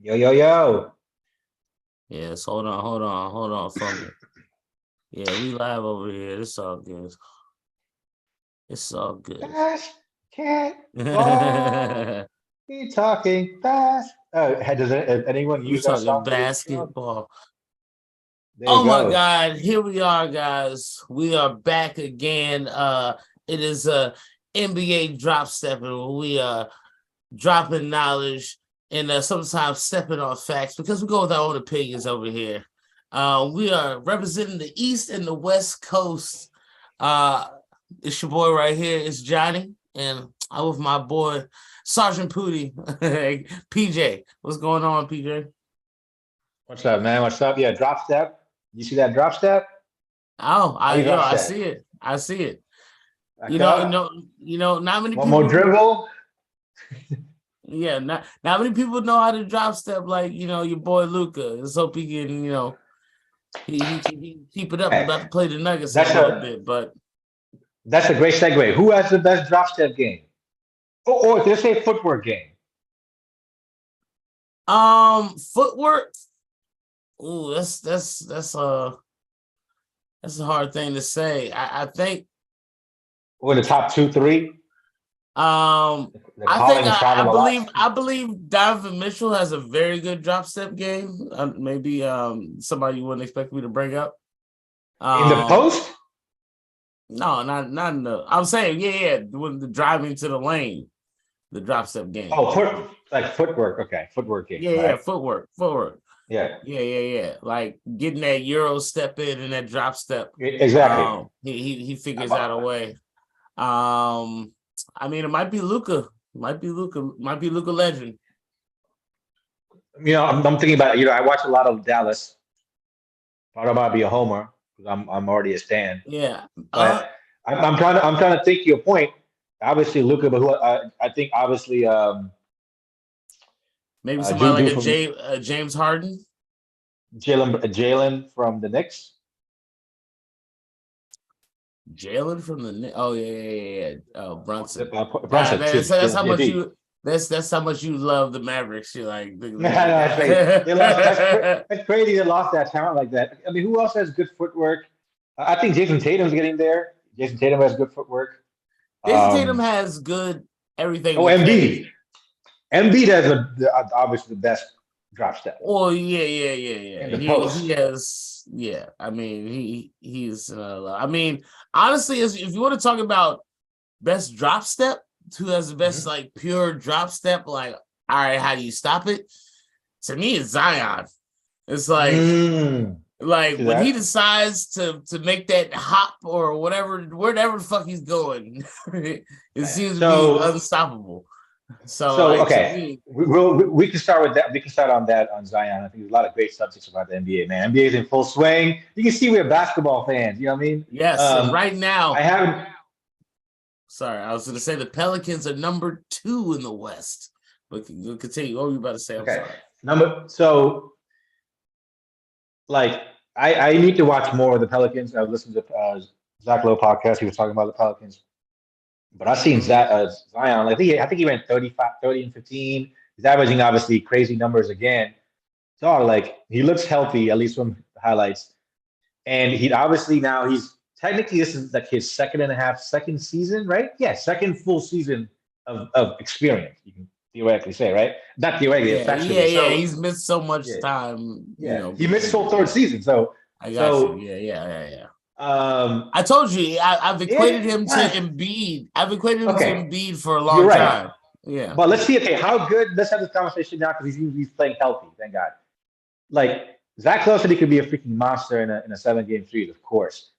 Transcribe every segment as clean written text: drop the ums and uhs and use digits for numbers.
Yo, yo, yo. Yes, hold on for me. Yeah, we live over here. It's all good. It's all good. Basketball. We talking fast. Does anyone We use that talking song for the intro? basketball. There you Oh my go. God, here we are, guys. We are back again. It is NBA drop stepping. We are dropping knowledge and sometimes stepping on facts because we go with our own opinions over here. We are representing the East and the West Coast. Uh, it's your boy right here. It's Johnny, and I'm with my boy Sergeant Pooty, PJ. What's going on, PJ? What's up, man? What's up? Yeah, drop step. You see that drop step? Oh, How I you drop I step? see it. I see it. Back up. Not many One more people. dribble. Yeah, not many people know how to drop step like your boy Luca. Let's hope he can he can keep it up. He's Hey, about to play the Nuggets in a that's little a bit, but that's a great segue. Who has the best drop step game? Or did I say footwork game? footwork. Ooh, that's a hard thing to say. I think Or the top two, three? They're I think calling and traveling a lot. I believe Donovan Mitchell has a very good drop step game. Maybe somebody you wouldn't expect me to bring up. In the Um post? no, not in the I'm saying, yeah, when the driving to the lane, the drop step game. Oh, like footwork. Okay, footwork game, Yeah, right? footwork. Yeah, Yeah. Like getting that Euro step in and that drop step. exactly. He figures out a way. I mean, it might be Luca. Might be Luca Legend. I'm thinking about I watch a lot of Dallas. I don't want to be a homer because I'm already a stan. Yeah. But I'm trying to think your point. Obviously, Luca, but who I think obviously Maybe somebody like Juju a from James Harden. Jalen from the Knicks. Jalen from the yeah. Oh, Brunson. Brunson too. That's how much JB. you that's how much you love the Mavericks. You're like, No, that's crazy. They lost. That's crazy. They lost that talent like that. I mean, who else has good footwork? I think Jason Tatum's getting there. Jason Tatum has good footwork. Jason Tatum Um, has good everything oh, mechanics. Embiid. Embiid has obviously the best drop step Oh yeah. in the He post. has I mean he's I mean honestly, if you want to talk about best drop step, who has the best Mhm. like pure drop step, like all right, how do you stop it? To me, it's Zion. It's like See when he that? decides to make that hop or wherever the fuck he's going, it seems to be So, unstoppable. So so like to okay, me, we can start with that. We can start on that on Zion. I think there's a lot of great subjects about the NBA. Man, NBA is in full swing. You can see we're basketball fans. You know what I mean? yes, and right I now, haven't. sorry, I was going to say the Pelicans are number 2 in the West. But continue. What were you about to say? I'm Okay, sorry. number so like I need to watch more of the Pelicans. I was listening to Zach Lowe podcast. He was talking about the Pelicans. But I've seen Mhm. Zion. I think he went 35, 30 and 15. He's averaging obviously crazy numbers again. So like he looks healthy, at least from the highlights. And he obviously now he's technically this is like his second season, right? Yeah, second full season of experience, you can theoretically say, right? Not theoretically, factually. Yeah. So He's missed so much yeah, time, yeah. He missed his because whole third season. So I got you. so Yeah. um I told you I've equated yeah, him to what? Embiid. I've equated him to Okay, Embiid for a you're long right. time. Yeah. But let's see, okay, how good let's have this conversation now because he's playing healthy, thank God. Like Zach Lowe said he could be a freaking monster in a 7 game series, of course.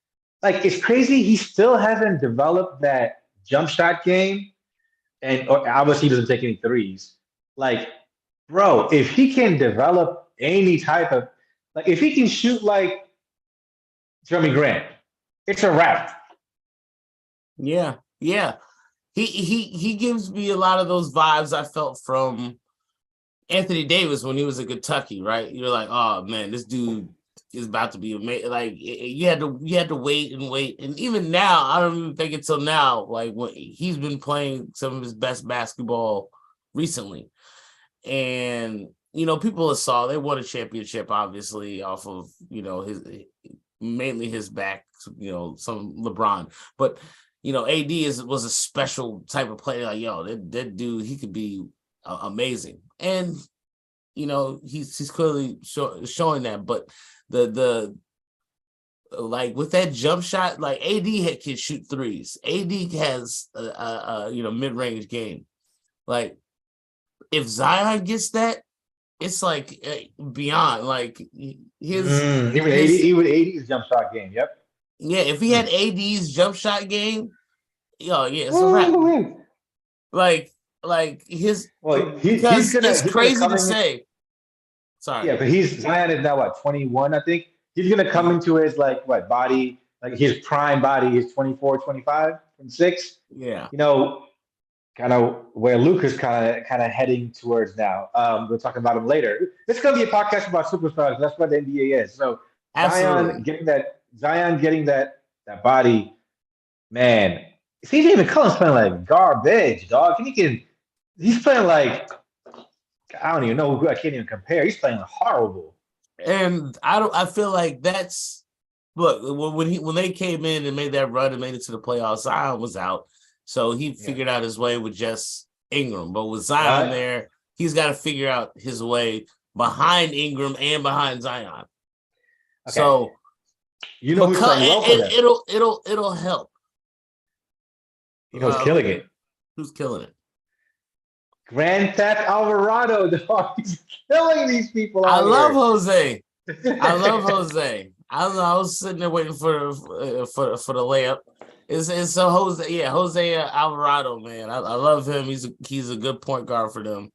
Like it's crazy. He still hasn't developed that jump shot game, and obviously he doesn't take any threes. Like, bro, if he can develop any type of like, if he can shoot like Jeremy Grant, it's a wrap. Yeah. He gives me a lot of those vibes I felt from Anthony Davis when he was in Kentucky, right? You're like, oh man, this dude is about to be amazing. Like you had to wait, and even now, I don't even think until now, like when he's been playing some of his best basketball recently, and people saw they won a championship, obviously, off of, his mainly his back, some LeBron. But, AD was a special type of player. Like, that dude, he could be amazing. And, he's clearly showing that. But the like with that jump shot, like AD can shoot threes. AD has a mid-range game. Like if Zion gets that, it's like beyond. Like his even 80's jump shot game. Yep. Yeah, if he had AD's jump shot game, it's a wrap. Like his he's crazy to say. Sorry. Yeah, but Zion is now what, 21, I think. He's gonna come into his body, like his prime body is 24, 25, 26. Yeah. Kind of where Luka's kind of heading towards now. We'll talk about him later. This is gonna be a podcast about superstars. That's what the NBA is. So Zion getting that body, man. CJ McCollum's playing like garbage, dog. He's playing like, I don't even know who. I can't even compare. He's playing horrible. And I feel like that's when they came in and made that run and made it to the playoffs, Zion was out. So he figured out his way with just Ingram. But with Zion there, he's got to figure out his way behind Ingram and behind Zion. Okay. So who's playing well for them. It'll help. Who's killing it? Who's killing it? Grand Theft Alvarado, dog. He's killing these people. I love Jose. I was sitting there waiting for the layup. It's so Jose Alvarado, man. I love him. He's a good point guard for them.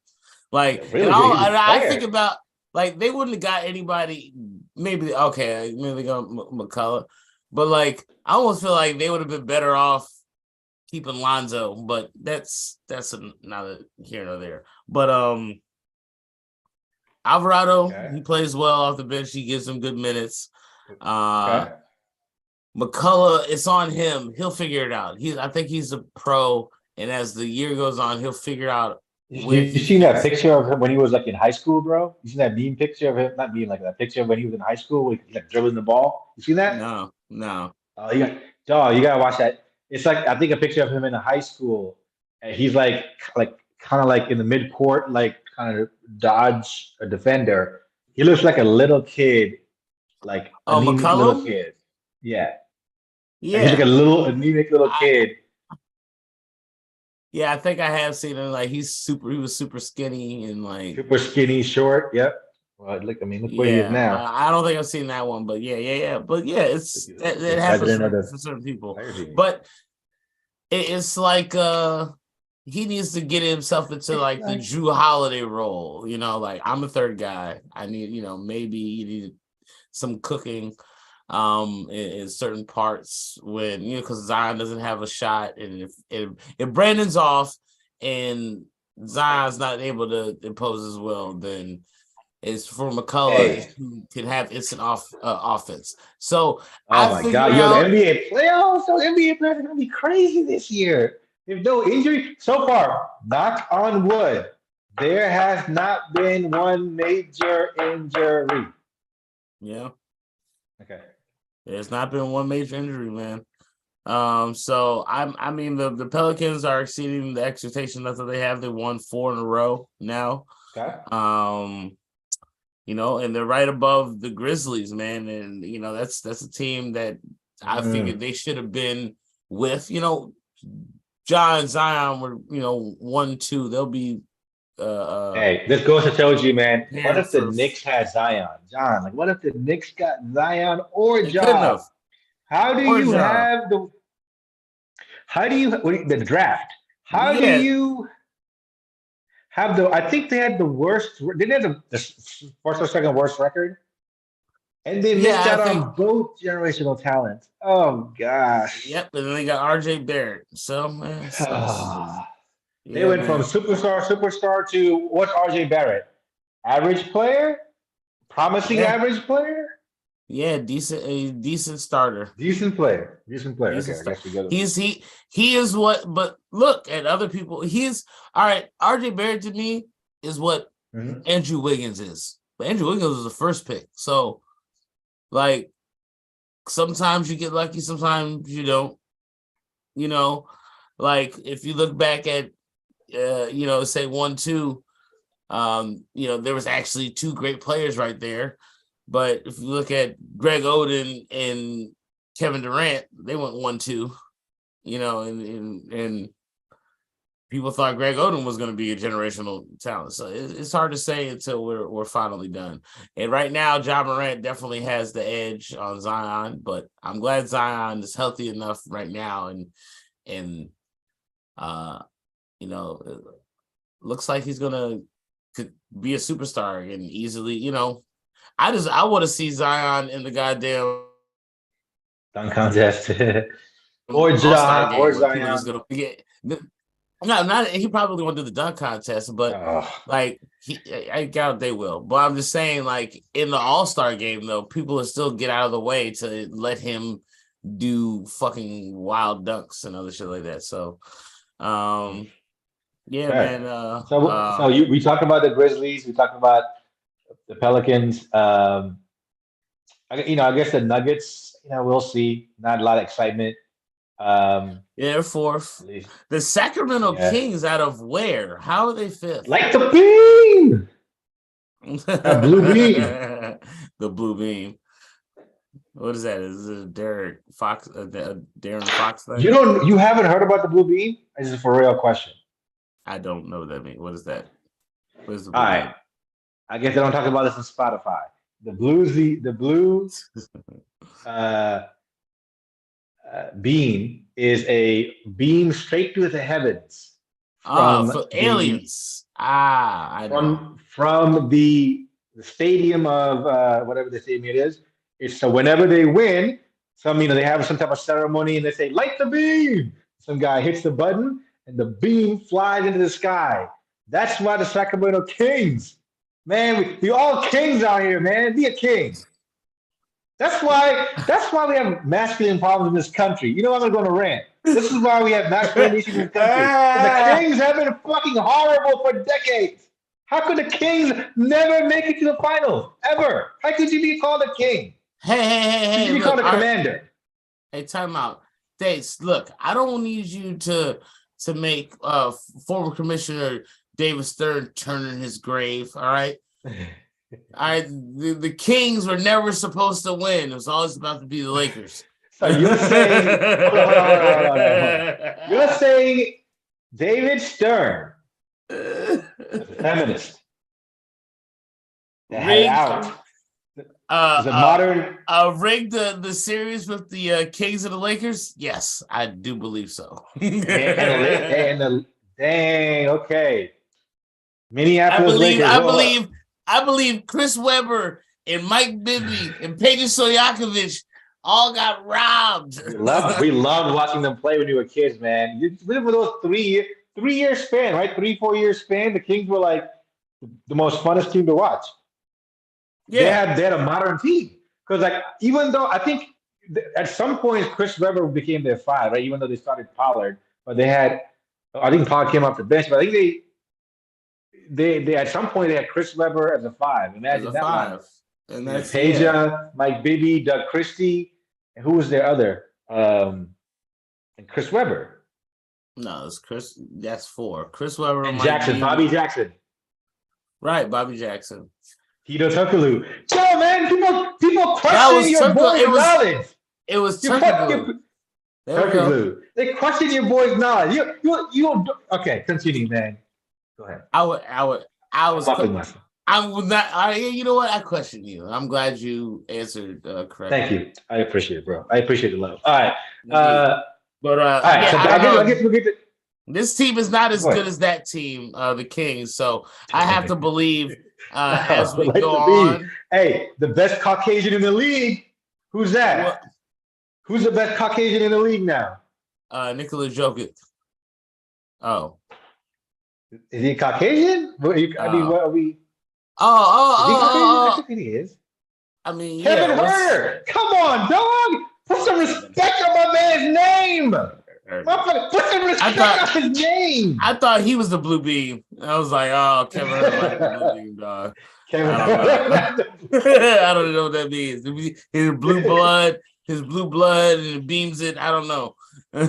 Like, really I think about, like, they wouldn't have got anybody. Maybe they got McCullough, but like I almost feel like they would have been better off keeping Lonzo, but that's neither here nor there. But Alvarado, he plays well off the bench. He gives them good minutes. McCullough, it's on him. He'll figure it out. I think he's a pro, and as the year goes on, he'll figure out. You seen that picture of him when he was like in high school, bro? You seen that meme picture of him? Not meme, like that picture of when he was in high school, with like dribbling the ball. You seen that? No. Oh, you gotta watch that. It's like, I think, a picture of him in high school, and he's like kind of like in the midcourt, like kind of dodge a defender. He looks like a little kid, like anemic little kid. Yeah. Like he's like a little anemic little kid. Yeah, I think I have seen him. Like he was super skinny and like super skinny, short. Yep. Well, look where he is now. I don't think I've seen that one, but yeah. But yeah, it happens for certain people. But it's like he needs to get himself into like the Drew Holiday role. Like I'm a third guy. I need, maybe you need some cooking in certain parts when because Zion doesn't have a shot, and if Brandon's off and Zion's not able to impose his will, then it's for McCullough who can have instant offense. So my God, the NBA playoffs, those NBA players are gonna be crazy this year. If no injury so far, knock on wood, there has not been one major injury. Yeah. Okay. There's not been one major injury, man. So I mean the Pelicans are exceeding the expectations that they have. They won 4 in a row now. Okay. And they're right above the Grizzlies, man. And that's a team that I figured they should have been with. John and Zion were 1-2. They'll be hey, this goes to tell you, man. What if the Knicks had Zion? John, like, what if the Knicks got Zion or John? How do you have the draft? How do you have I think they had the worst. Didn't they have the first or second worst record? And they missed out on both generational talent. Oh gosh. Yep, and then they got RJ Barrett. So man, they went from superstar to what's RJ Barrett? Average player? Promising average player? Yeah, decent starter. Decent player. Okay, I guess we go. He is, what, but look at other people. He's all right. RJ Barrett to me is what Andrew Wiggins is. But Andrew Wiggins was the first pick. So, like, sometimes you get lucky, sometimes you don't. You know, like, if you look back at, say 1-2, there was actually two great players right there. But if you look at Greg Oden and Kevin Durant, they went 1-2, and people thought Greg Oden was going to be a generational talent. So it's hard to say until we're finally done. And right now, Ja Morant definitely has the edge on Zion, but I'm glad Zion is healthy enough right now, and it looks like he's could be a superstar and easily, I want to see Zion in the goddamn dunk contest. Or All-Star game or where people Zion. just gonna get. No, not he probably won't do the dunk contest, but I doubt they will. But I'm just saying, like, in the All-Star game, though, people will still get out of the way to let him do fucking wild dunks and other shit like that. So, man. We talked about the Grizzlies. We talked about the Pelicans. I guess the Nuggets. We'll see. Not a lot of excitement. They're fourth. The Sacramento Kings, out of where? How are they fifth? Like the beam. A blue beam. The blue beam. What is that? Is it Darren Fox thing? You haven't heard about the blue beam? This is a for real question. I don't know what that means. What is that? What is the blue beam? I guess they don't talk about this on Spotify. The blue beam is a beam straight through the heavens. For aliens. I know. From the stadium of whatever the stadium it is. So whenever they win, they have some type of ceremony and they say, light the beam. Some guy hits the button and the beam flies into the sky. That's why the Sacramento Kings, man, we all kings out here, man. Be a king. That's why we have masculine problems in this country. I'm going to go on a rant. This is why we have masculine issues in this country. The Kings have been fucking horrible for decades. How could the Kings never make it to the finals? Ever? How could you be called a king? Hey. You should be called a commander. Hey, time out. Dates, look, I don't need you to make former Commissioner David Stern turn in his grave, all right? The Kings were never supposed to win. It was always about to be the Lakers. So you're saying, hold on. You're saying David Stern, a feminist, rigged the series with the Kings and the Lakers? Yes, I do believe so. Dang, okay. Minneapolis Lakers. I believe Chris Webber and Mike Bibby and Peja Stojakovic all got robbed. We loved watching them play when you were kids, man. With those 3-year span, right? 3-4 year span, the Kings were like the most funnest team to watch. Yeah, they had a modern team because, like, even though I think at some point Chris Webber became their 5, right? Even though they started Pollard, but I think Pollard came off the bench, but I think they at some point they had Chris Webber as a 5. Imagine that 5. And that's Peja, Mike Bibby, Doug Christie, and who was their other? And Chris Webber. No, it's Chris. That's 4. Chris Webber and Jackson, Bobby Jackson. Right, Bobby Jackson. Tito Tuckaloo. Yo, man, people question your boy's knowledge. It was Tuckaloo. Tuckaloo. They question your boy's knowledge. You okay? Continue, man. Go ahead. I was. You know what? I question you. I'm glad you answered correctly. Thank you. I appreciate it, bro. I appreciate the love. All right. All right. I guess we'll get to. This team is not as good as that team, the Kings. So I have to believe as we go on. Hey, the best Caucasian in the league. Who's that? What? Who's the best Caucasian in the league now? Nikola Jokic. Oh. Is he Caucasian? What are we? I think he is. I mean, Kevin Herter. Come on, dog. Put some respect on my man's name. Motherfucker, put some respect on his name. I thought he was the blue beam. I was like, oh, Kevin Hurt like the blue beam, dog. Kevin, I don't know. I don't know what that means. His blue blood, and it beams it. I don't know. No,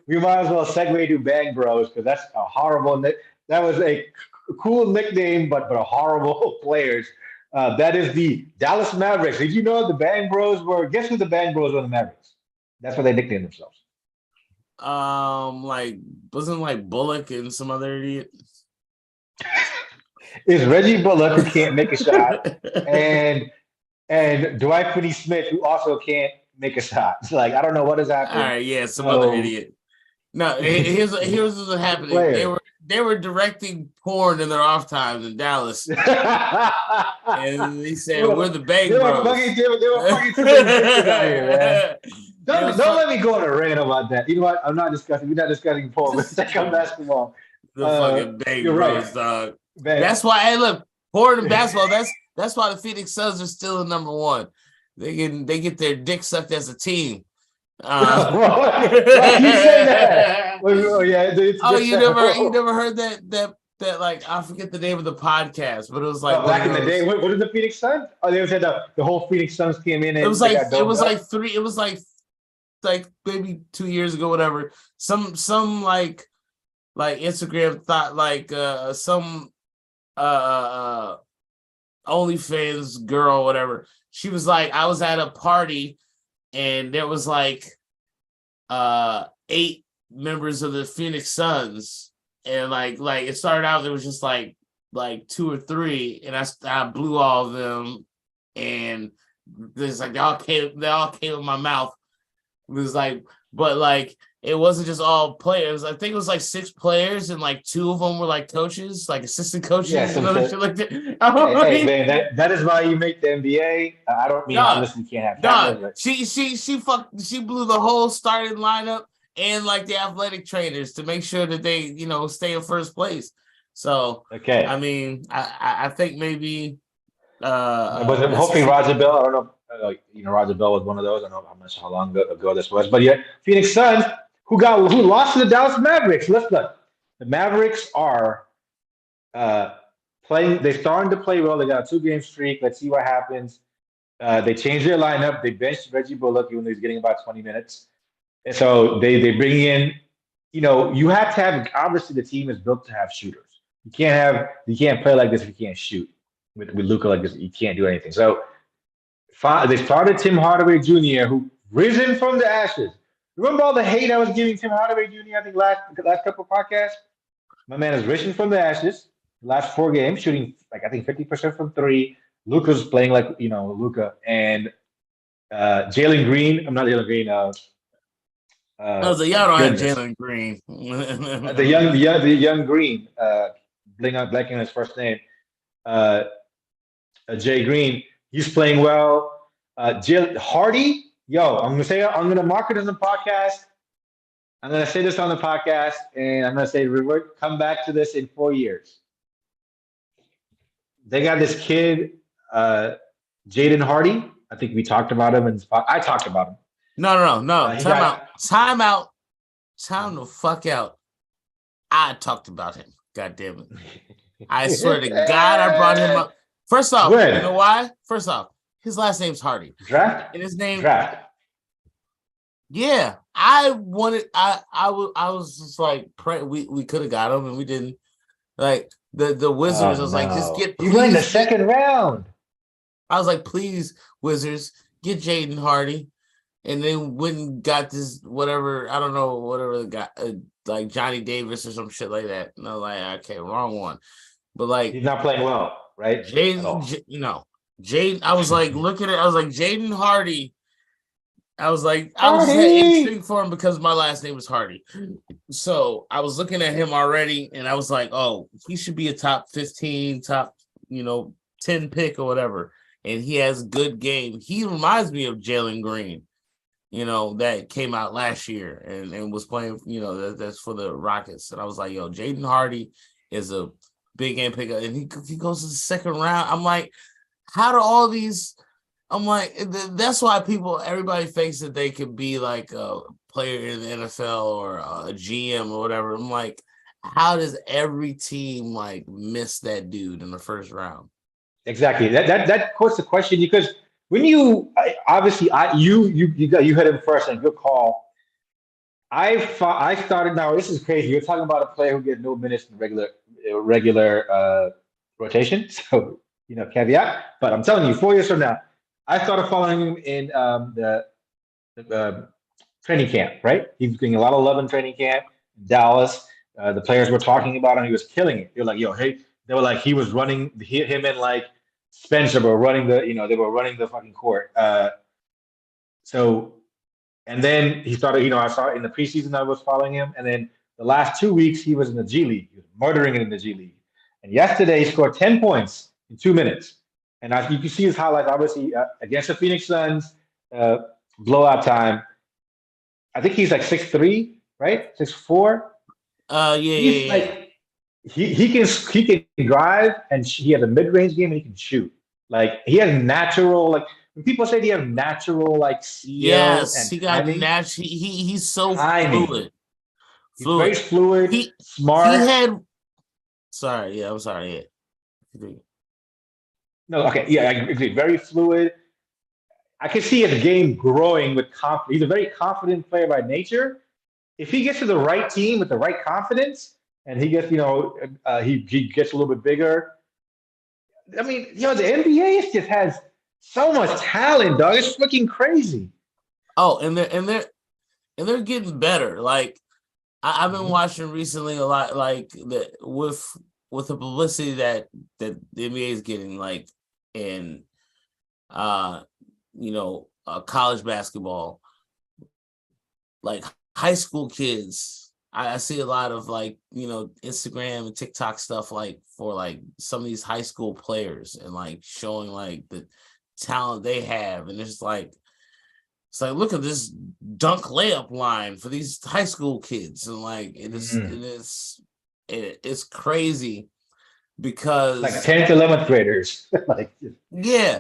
we might as well segue to Bang Bros because that's a horrible. That was a cool nickname, but a horrible players. That is the Dallas Mavericks. Did you know the Bang Bros were? Guess who the Bang Bros were? The Mavericks. That's what they nicknamed themselves. Like wasn't like Bullock and some other idiot. It's Reggie Bullock who can't make a shot, and Dwight Finney-Smith who also can't make a shot. It's like I don't know what is happening. All right, yeah, some other idiot. No, here's what's happening. They were directing porn in their off times in Dallas, and they said we're the Bang Bros. They were fucking too out here, man. Don't let me go on a rant about that. You know what? We're not discussing porn. Let's take up basketball. The fucking Bang Bros, right. Dog. Man. That's why. Hey, look, porn and basketball. That's why the Phoenix Suns are still in number one. They get their dick sucked as a team. Why you say that? You never heard that like I forget the name of the podcast, but it was like back in the day. What is the Phoenix Suns? Oh, they said the whole Phoenix Suns came in. And it was like maybe 2 years ago, whatever. Some like Instagram thought like some OnlyFans girl, whatever. She was like, I was at a party and there was like 8 members of the Phoenix Suns, and like it started out there was just like 2 or 3, and I blew all of them, and there's like they all came in my mouth. It was like, but like it wasn't just all players. I think it was like 6 players, and like 2 of them were like coaches, like assistant coaches, and other shit like that. Hey, man, that is why you make the NBA. I don't mean obviously you can't have that. She blew the whole starting lineup and like the athletic trainers to make sure that they stay in first place. So okay, I mean I think maybe hopefully Roger Bell. I don't know. Roger Bell was one of those. I don't know how long ago this was, but yeah, Phoenix Suns who lost to the Dallas Mavericks. Listen, the Mavericks are playing. They're starting to play well. They got a 2-game streak. Let's see what happens. They changed their lineup. They benched Reggie Bullock, even though he's getting about 20 minutes. And so they bring in. You have to have. Obviously, the team is built to have shooters. You can't play like this if you can't shoot. With Luka like this, you can't do anything. So they started Tim Hardaway Jr., who risen from the ashes. Remember all the hate I was giving Tim Hardaway Jr. I think last couple of podcasts? My man is risen from the ashes. The last 4 games, shooting like I think 50% from 3. Luka's playing like Luka, and Jalen Green. I'm not Jalen Green. Y'all don't have Jalen Green. the young Green. Blanking on his first name. Jay Green. He's playing well. Hardy. Yo, I'm gonna mark it as a podcast. I'm gonna say this on the podcast, and I'm gonna say come back to this in 4 years. They got this kid, Jaden Hardy. I think we talked about him I talked about him. No. Time out. Time the fuck out. I talked about him. God damn it. I swear to God, I brought him up. First off, you know why? First off, his last name's Hardy. Draft? And his name Draft. Yeah. I was just like, we could have got him and we didn't. Like the Wizards, I was like, just get. You went in the second round. I was like, please, Wizards, get Jaden Hardy. And then went and got this whatever the guy like Johnny Davis or some shit like that. And I was like, okay, wrong one. But like he's not playing well, right? Jaden. I was like looking at. I was like Jaden Hardy. I was intrigued for him because my last name was Hardy. So I was looking at him already, and I was like, oh, he should be a top 15, top 10 pick or whatever. And he has good game. He reminds me of Jalen Green. That came out last year and was playing, that's for the Rockets. And I was like, yo, Jaden Hardy is a big game picker. And he goes to the second round. I'm like, how do all these, I'm like, that's why everybody thinks that they could be like player in the NFL or a GM or whatever. I'm like, how does every team like miss that dude in the first round? Exactly. That puts the question because when you hit him first and good call. I started now. This is crazy. You're talking about a player who gets no minutes in regular rotation. So caveat. But I'm telling you, 4 years from now, I started following him in the training camp. Right, he's getting a lot of love in training camp in Dallas. The players were talking about him. He was killing it. They're like, "Yo, hey," they were like, he was running. Him and like Spencer were running they were running the fucking court. So and then he started, I saw in the preseason I was following him. And then the last 2 weeks he was in the G League. He was murdering it in the G League. And yesterday he scored 10 points in 2 minutes. And you can see his highlights, obviously, against the Phoenix Suns, blowout time. I think he's like 6'3", right? 6'4". He's Yeah. like, he can drive, and he has a mid-range game, and he can shoot. Like, he has natural, like, when people say they have natural like skill Yes, and he got timing, natural. He's so timing. fluid. He's very Fluid. fluid, He smart. had. Sorry, yeah, I'm sorry. Yeah. No, okay, yeah, I agree. Very fluid. I can see his game growing with confidence. He's a very confident player by nature. If he gets to the right team with the right confidence, and he gets, he gets a little bit bigger. I mean, the NBA just has so much talent, dog. It's freaking crazy. Oh, and they're getting better. Like I've been watching recently a lot, like with the publicity that the NBA is getting, like in college basketball, like high school kids. I see a lot of like Instagram and TikTok stuff like for like some of these high school players and like showing like the talent they have, and it's like look at this dunk layup line for these high school kids, and like it's crazy because like 10th, 11th graders, like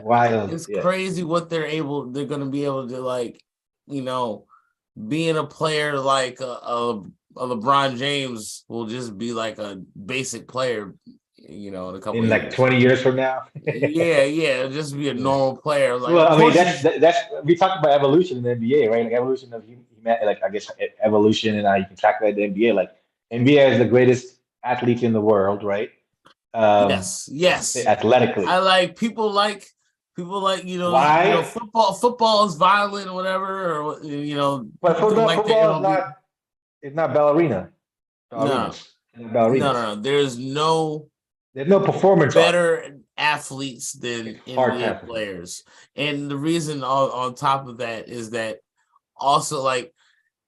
wild. it's crazy what they're going to be able to like, being a player like a LeBron James will just be like a basic player, in a couple in of like years. 20 years from now. It'll just be a normal player. Like, well, I mean, that's we talked about evolution in the NBA, right? Like evolution of like I guess evolution and how you can track that in the NBA. Like NBA is the greatest athlete in the world, right? Yes. Athletically, I like people like why? Football is violent or whatever, or But football, like football is not. It's not ballerina. No. There's no performance art. better athletes than NBA players, and the reason on top of that is that also like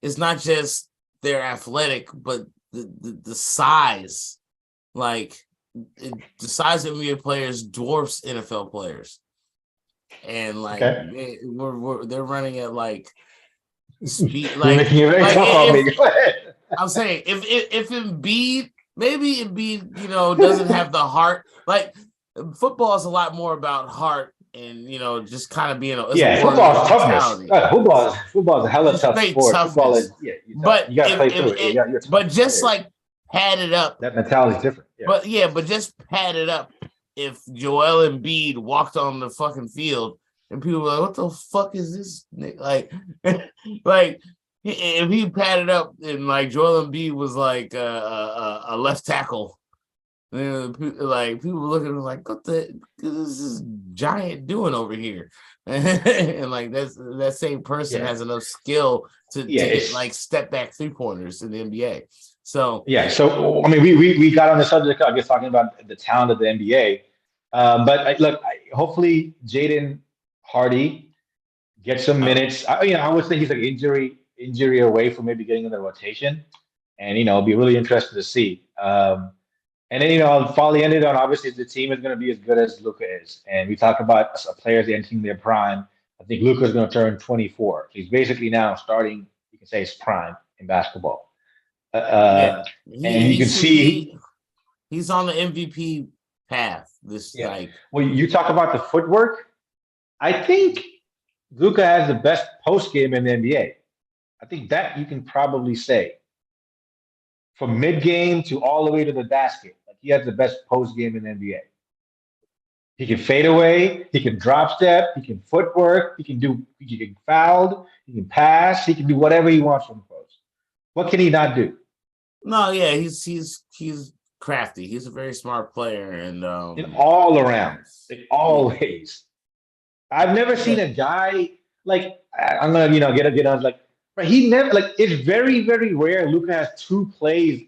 it's not just they're athletic, but the size, like the size of NBA players dwarfs NFL players, and like they're running at like speed. Like, you're making it very tough on me. Go ahead. I'm saying if Embiid, maybe Embiid, doesn't have the heart. Like football is a lot more about heart and just kind of being football is toughness. Football is a hella tough sport. Toughness. Football is but you gotta play through it. But just like pad it up. That mentality is different. Yeah. But just pad it up. If Joel Embiid walked on the fucking field and people were like, "What the fuck is this?" Like, like if he padded up and like Joel Embiid was like a left tackle, then like people were looking at him like, "What is this giant doing over here?" And like that same person has enough skill to hit like step back 3-pointers in the NBA. So so I mean, we got on the subject, I guess, talking about the talent of the NBA. But hopefully Jaden Hardy gets some minutes. I would think he's like injury away from maybe getting in the rotation, and it'll be really interesting to see. And then I'll probably end it on obviously the team is going to be as good as Luka is, and we talk about players entering their prime. I think Luka is going to turn 24. So he's basically now starting. You can say his prime in basketball. And you can see he's on the MVP path. Well, you talk about the footwork. I think Luka has the best post game in the NBA. I think that you can probably say from mid game to all the way to the basket. Like he has the best post game in the NBA. He can fade away. He can drop step. He can footwork. He can do. He can foul. He can pass. He can do whatever he wants from post. What can he not do? No, yeah, he's crafty. He's a very smart player, and In all around, in all ways. I've never seen yeah, a guy like I'm gonna get on like right. He never like it's very rare. Luca has two plays,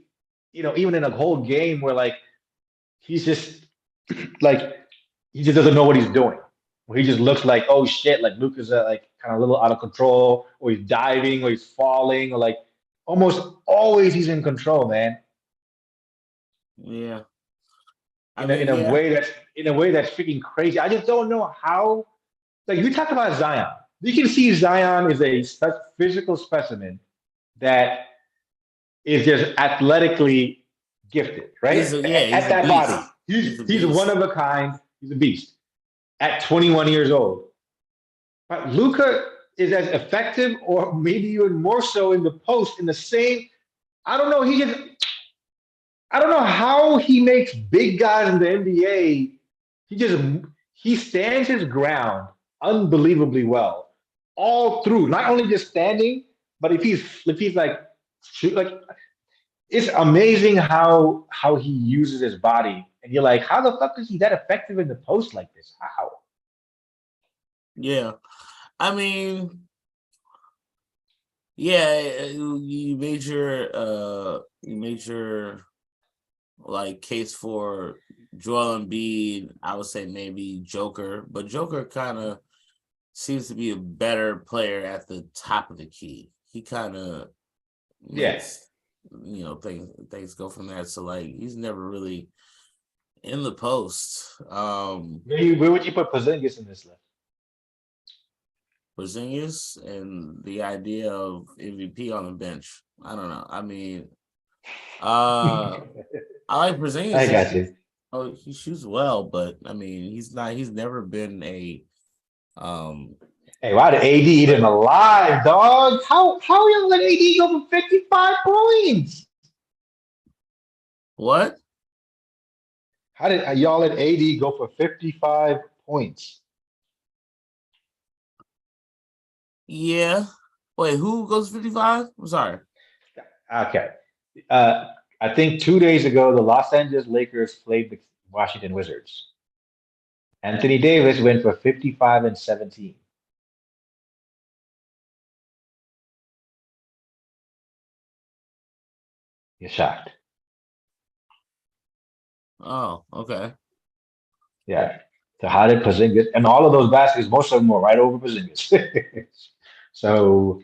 even in a whole game where like he's just like he just doesn't know what he's doing. Where he just looks like, oh shit, like Luca's like kind of a little out of control, or he's diving, or he's falling, or like almost always he's in control, man. yeah. I In mean, a yeah, way that's freaking crazy. I just don't know how. Like you talk about Zion, you can see Zion is a physical specimen that is just athletically gifted, right? he's At a that body, beast. He's a he's one beast. of a kind. He's a beast. At 21 years old, but Luca is as effective, or maybe even more so, in the post. In the same, I don't know. I don't know how he makes big guys in the NBA. He just he stands his ground unbelievably well all through. Not only just standing, but if he's like shoot like it's amazing how he uses his body. And you're like, how the fuck is he that effective in the post like this? How? Yeah, I mean, yeah, you made your like case for Joel Embiid. I would say maybe Joker, but Joker kind of seems to be a better player at the top of the key. He kind of Yeah. makes things go from there. So like he's never really in the post. Where would you put Porzingis in this list? Porzingis and the idea of MVP on the bench. I don't know. I mean, uh, I like I Porzingis. got you. He shoots well, but I mean, he's not. He's never been a um. Hey, why did AD eat him alive, dog? How y'all let AD go for 55 points? What? How did y'all let AD go for 55 points? Yeah. Wait, who goes 55? I'm sorry. Okay. Uh, I think 2 days ago, the Los Angeles Lakers played the Washington Wizards. Anthony Davis went for 55 and 17. You're shocked. Oh, okay. Yeah. So how did Porzingis and all of those baskets, most of them were right over Porzingis. So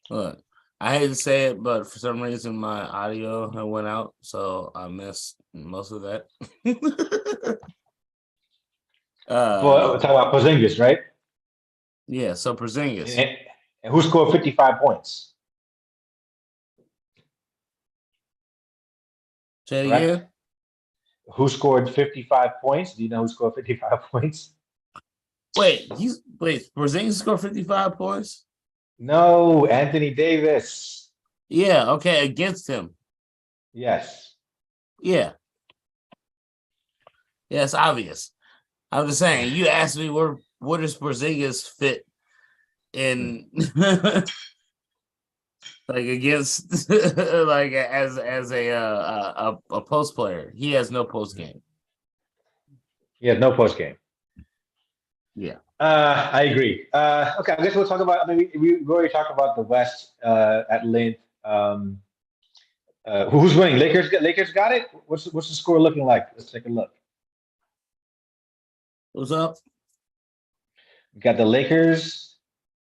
Look, I hate to say it, but for some reason my audio had went out, so I missed most of that. well, we're talking about Porzingis, right? Yeah. So Porzingis. And, and who scored 55 points? Say it Correct? again. Who scored 55 points? Do you know who scored 55 points? Wait. Porzingis scored 55 points. No, Anthony Davis. Yeah. Okay. Against him. Yes. Yeah. Yeah. It's obvious. I'm just saying. You asked me where does Porzingis fit in, like against, like as a post player. He has no post game. He has no post game. Yeah. I agree. Okay, I guess we'll talk about. I mean, we already talked about the West at length. Who's winning? Lakers got it. What's the score looking like? Let's take a look. What's up? We got the Lakers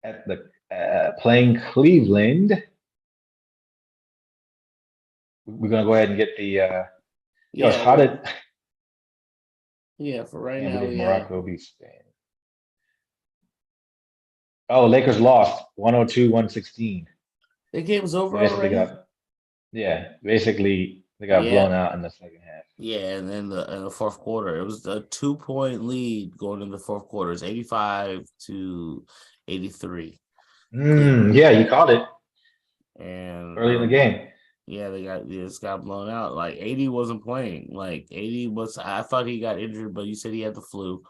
at the playing Cleveland. We're gonna go ahead and get the. Yo, how did? Yeah, for right Can't now believe we have. Morocco beat Spain. Oh, Lakers lost 102-116. The game's over Basically already. basically they got Yeah, blown out in the second half. yeah, and then in the fourth quarter, it was a 2-point lead going into the fourth quarter. It's 85 to 83. Yeah, you called it And early in the game. yeah, they just got blown out. Like 80 wasn't playing. Like 80 was. I thought he got injured, but you said he had the flu.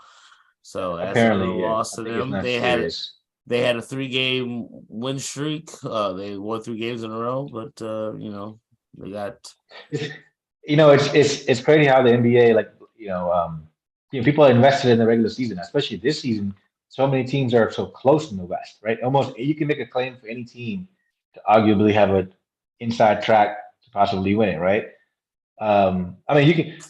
So that's another Apparently, yeah. loss I to think it's them. not serious. They had a 3-game win streak. They won 3 games in a row, but they got. It's crazy how the NBA, like, people are invested in the regular season, especially this season. So many teams are so close in the West, right? Almost you can make a claim for any team to arguably have an inside track to possibly win it, right? I mean,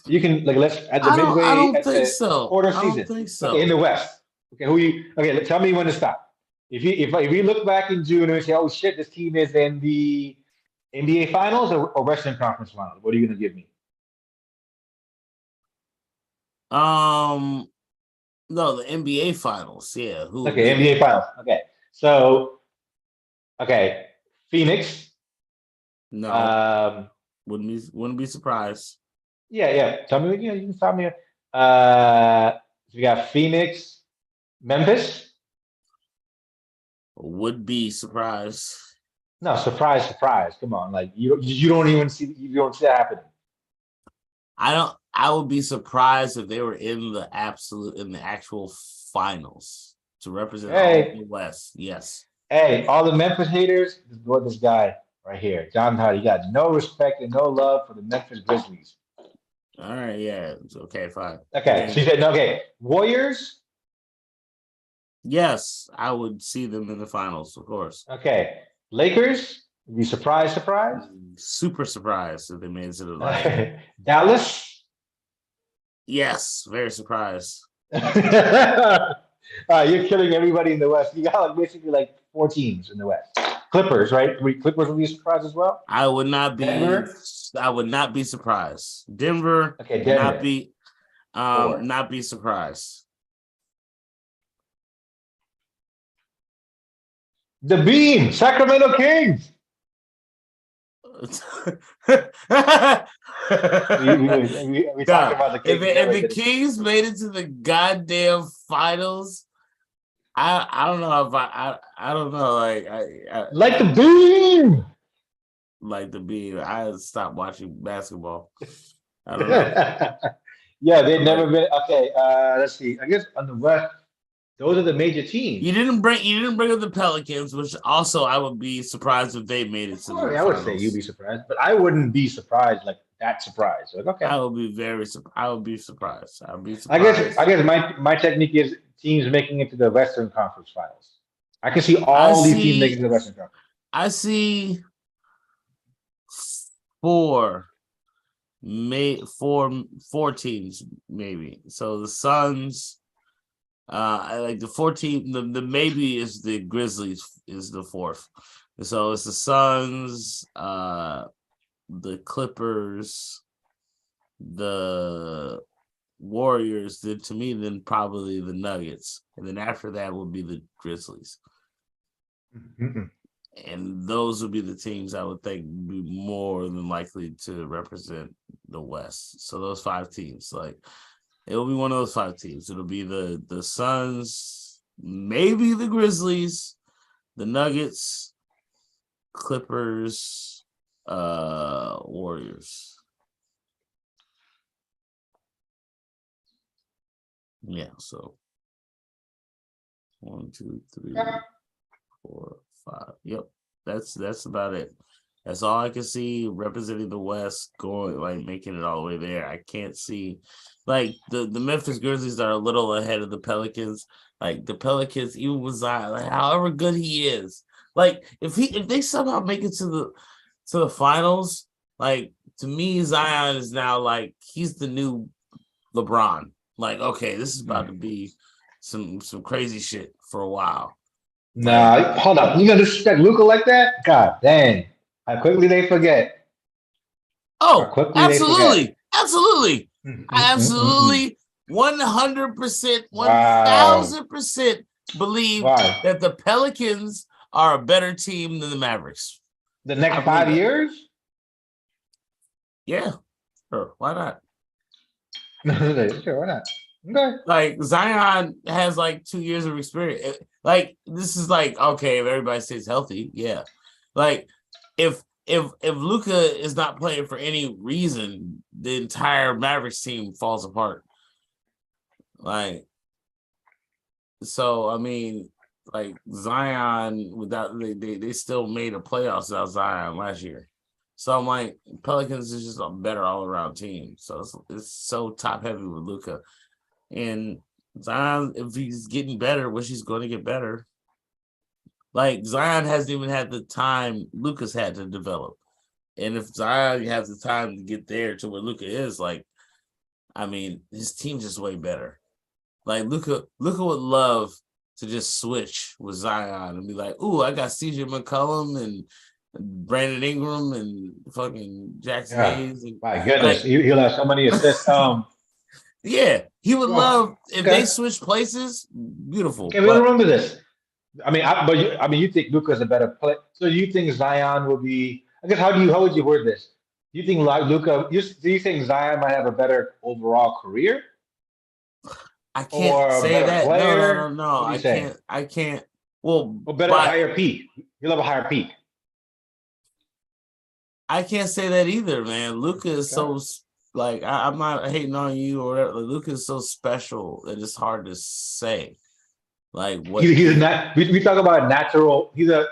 you can like let's at the I midway don't at think the so. quarter I don't season. think Okay, in so. the West. Okay, tell me when to stop. If we look back in June and we say, oh shit, this team is in the NBA Finals or Western Conference Finals, what are you gonna give me? Um, no, the NBA Finals. Yeah, who would Okay, be NBA Finals. Okay, so okay, Phoenix. no? Um, Wouldn't be surprised. yeah. Tell me, you can tell me. So we got Phoenix, Memphis. Would be surprised. No, surprise, surprise. Come on, like you don't even see you don't see that happening. I don't. I would be surprised if they were in the actual finals to represent all Hey, the West. Yes. hey, all the Memphis haters, this guy right here, John Hardy. He got no respect and no love for the Memphis Grizzlies. All right. Yeah. It's okay. Fine. Okay, so you said no, okay, Warriors. Yes, I would see them in the finals, of course. Okay, Lakers. Be surprised, surprise. Super surprised if they made it to the Dallas. Yes, very surprised. You're killing everybody in the West. You got like basically like 4 teams in the West. Clippers, right? Clippers will be surprised as well. I would not be. Denver. I would not be surprised. Denver, Okay, Denver. Four. not be surprised. The Beam, Sacramento Kings. We talked about the Kings. If the Kings made it to the goddamn finals, I don't know if I don't know Like the Beam. like the Beam. I stopped watching basketball. I don't know. Yeah, they've never been. Okay, let's see. I guess on the West, those are the major teams. You didn't bring up the Pelicans, which also I would be surprised if they made it to the finals. I would say you'd be surprised, but I wouldn't be surprised like that surprised. Like, okay. I would be I would be surprised. I'd be I surprised. guess my technique is teams making it to the Western Conference Finals. I can see all these teams making it to the Western Conference. I see four teams maybe. So the Suns, I like the 14. The maybe is the Grizzlies is the fourth. So it's the Suns, the Clippers, the Warriors. Then to me, then probably the Nuggets, and then after that would be the Grizzlies. Mm-hmm. And those would be the teams I would think would be more than likely to represent the West. So those 5 teams, like it will be one of those 5 teams. It'll be the Suns, maybe the Grizzlies, the Nuggets, Clippers, Warriors. Yeah, so 1, 2, 3, 4, 5. Yep. That's about it. That's all I can see representing the West going, like making it all the way there. I can't see like the Memphis Grizzlies are a little ahead of the Pelicans. Like the Pelicans, even with Zion, like, however good he is, like if they somehow make it to the finals, like to me, Zion is now like he's the new LeBron. Like, okay, this is about to be some crazy shit for a while. Nah, hold up. You gonna disrespect Luca like that? God dang. How quickly they forget. Oh, absolutely. Absolutely. I absolutely 100%, 1000% believe that the Pelicans are a better team than the Mavericks. The next 5 years? Yeah. Sure. Why not? Sure, why not? Okay. Like Zion has like 2 years of experience. Like this is like okay if everybody stays healthy, yeah. Like if Luka is not playing for any reason, the entire Mavericks team falls apart. Like so, I mean, like Zion without they still made a playoffs without Zion last year. So I'm like Pelicans is just a better all around team. So it's so top heavy with Luka. And Zion, if he's getting better, which he's going to get better, like Zion hasn't even had the time Luka's had to develop. And if Zion has the time to get there to where Luka is, like, I mean, his team's just way better. Like Luka would love to just switch with Zion and be like, "Ooh, I got CJ McCollum and Brandon Ingram and fucking Jackson Hayes." And, my goodness, like, he'll have so many assists. yeah, he would love if okay. they switch places. Beautiful. Okay, we remember this. I mean, you think Luka's a better player. So you think Zion will be? I guess how would you word this? Do you think Luka? Do you think Zion might have a better overall career I can't or a say better that. player? No. What do you say? I can't. Well, Or better, but higher peak. He'll have a higher peak. I can't say that either, man. Luka is Okay. so like I'm not hating on you or whatever. Luka is so special that it's hard to say. Like what He's not. We talk about natural. It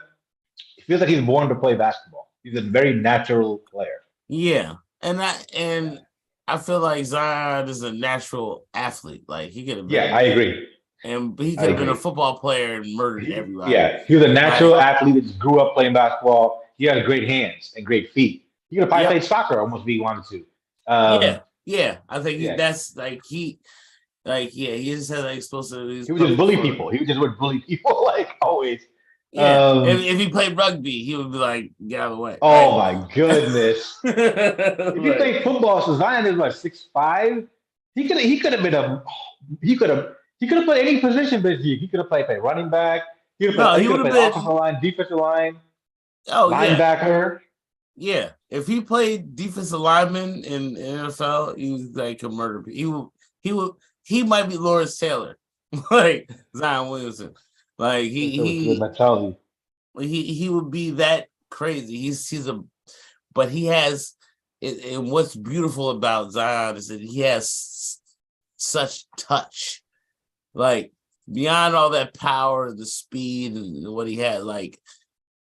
feels like he's born to play basketball. He's a very natural player. yeah. And I feel like Zion is a natural athlete. Like he could have Yeah, been I agree. and he I could have been a agree. football player and murdered everybody. Yeah, he was a natural Like, athlete that just grew up playing basketball. He had great hands and great feet. He could have probably yep. played soccer almost if he wanted to. Yeah. I think Yeah, that's he just has that explosive. He's he would just perfect bully for it. people. He would just would bully people like always. Yeah. Um, If he played rugby, he would be like, get out of the way. oh Right. my goodness! If he Like, played football, so Zion is like 6'5". He could have been he could have played any position, but he could have played running back. no, He he could would have have played been. offensive line, defensive line, Oh yeah, linebacker. yeah. If he played defensive lineman in NFL, he was like a murder. He would. He might be Lawrence Taylor, like Zion Williamson. Like With mentality. he would be that crazy. But he has. And what's beautiful about Zion is that he has such touch, like beyond all that power, the speed, and what he had, like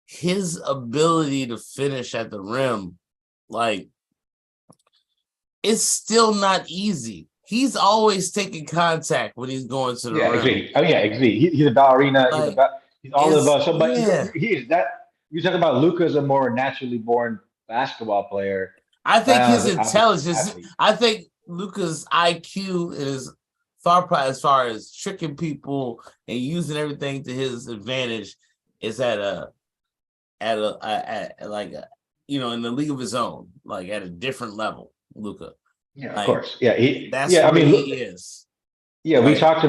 his ability to finish at the rim, like it's still not easy. He's always taking contact when he's going to the Yeah, rim. agree. I mean, yeah, agree. He's a ballerina. Like He's all of it's us. So, but yeah. he is that. You talk about Luca's a more naturally born basketball player. I think his Zion's obviously an intelligence. athlete. I think Luca's IQ and his thought process, as far as tricking people and using everything to his advantage, is at like a, in the league of his own, like at a different level. Luca, Yeah, of like course. Yeah, that's yeah. I where mean, he is. yeah. Like, We talked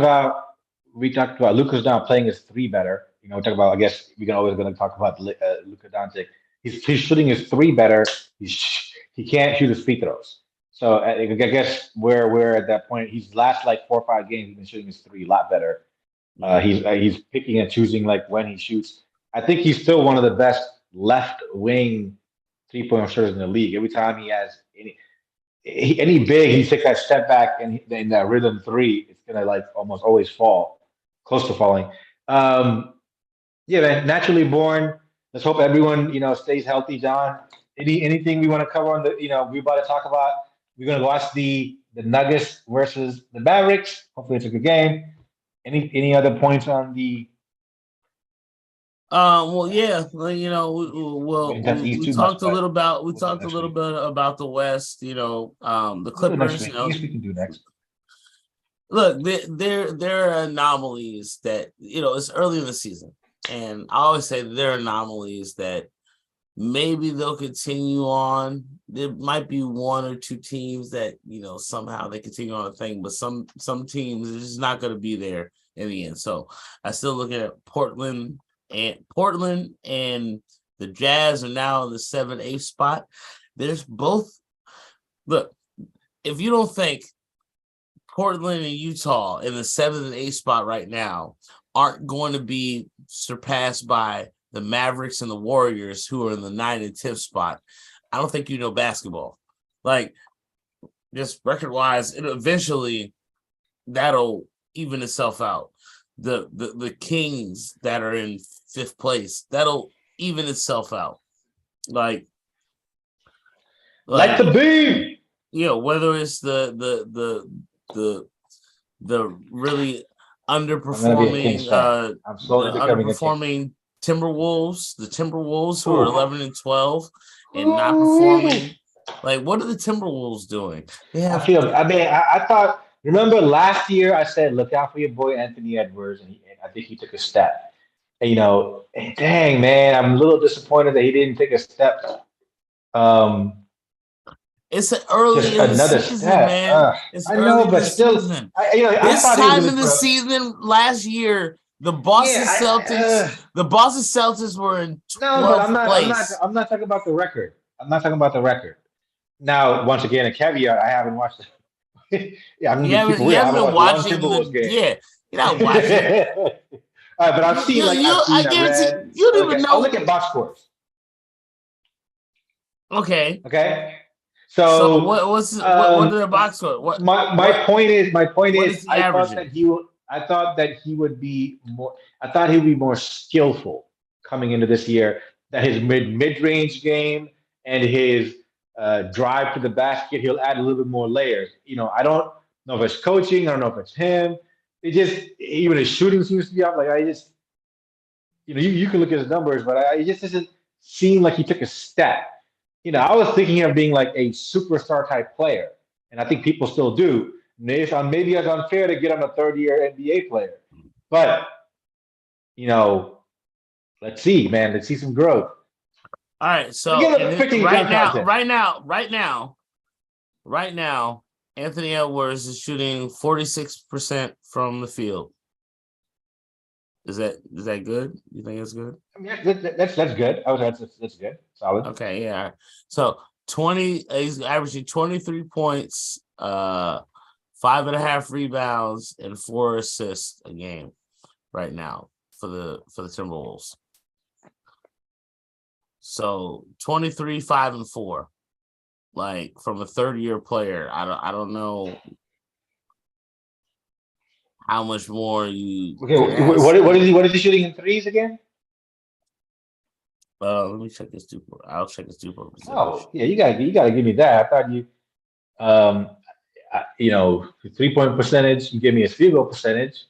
about Luca's now playing his three better. We talk about. I guess we're always going to talk about Luca Doncic. He's shooting his three better. He can't shoot his free throws. So I guess we're at that point. He's last like 4 or 5 games. He's been shooting his three a lot better. He's picking and choosing like when he shoots. I think he's still one of the best left wing 3-point shooters in the league. Every time he has any big, he takes that step back and in that rhythm three, it's gonna like almost always fall, close to falling. Um, yeah, man, naturally born. Let's hope everyone stays healthy. John, anything we want to cover on we about to talk about? We're gonna watch the Nuggets versus the Mavericks. Hopefully, it's a good game. Any other points on the? well, yeah, well, we Too much, talked a but little about we'll do it next week. the West. The We'll do it next Clippers. week. I guess we can do next. Look, there are anomalies that it's early in the season, and I always say there are anomalies that maybe they'll continue on. There might be one or two teams that somehow they continue on a thing, but some teams are just not going to be there in the end. So I still look at Portland and the Jazz are now in the 7-8 spot. There's both. Look, if you don't think Portland and Utah in the 7th and 8th spot right now, aren't going to be surpassed by the Mavericks and the Warriors, who are in the 9th and 10th spot, I don't think you know basketball. Like, just record-wise, eventually that'll even itself out. The Kings that are in 5th place, that'll even itself out. Like the beam. Whether it's the really underperforming Timberwolves, who are 11 and 12 and not performing. Like, what are the Timberwolves doing? I thought. Remember last year I said, look out for your boy Anthony Edwards, and I think he took a step. And, dang man, I'm a little disappointed that he didn't take a step. It's early in the season, step. Man. It's early in the season. This time in the season last year, the Boston Celtics were in 12th place. I'm not talking about the record. Now, once again, a caveat: I haven't watched it. Yeah, I'm gonna keep real. I haven't watched one Timberwolves game. Yeah, you're not watching. All right, but I've seen I guarantee you don't even know. I'll look at box scores. Okay. So what are the box scores? My point is I thought that he would be more skillful coming into this year. That his mid-range game and his drive to the basket, he'll add a little bit more layers. I don't know if it's coaching. I don't know if it's him. Even his shooting seems to be up. Like you can look at his numbers, but it just doesn't seem like he took a step. I was thinking of being like a superstar type player, and I think people still do. Maybe it's unfair to get on a third-year NBA player, but let's see, man. Let's see some growth. All right, so right now, Anthony Edwards is shooting 46% from the field. Is that good? You think it's good? I mean, that's good. That's good. Solid. Okay, yeah. So he's averaging 23 points, 5.5 rebounds, and 4 assists a game right now for the Timberwolves. So 23, 5, and 4. Like, from a third-year player. I don't know how much more you. Okay, what is he shooting in threes again? Let me check his two-point. I'll check his two-point percentage. Oh, yeah, you gotta give me that. I thought you, 3-point percentage. You give me his field goal percentage.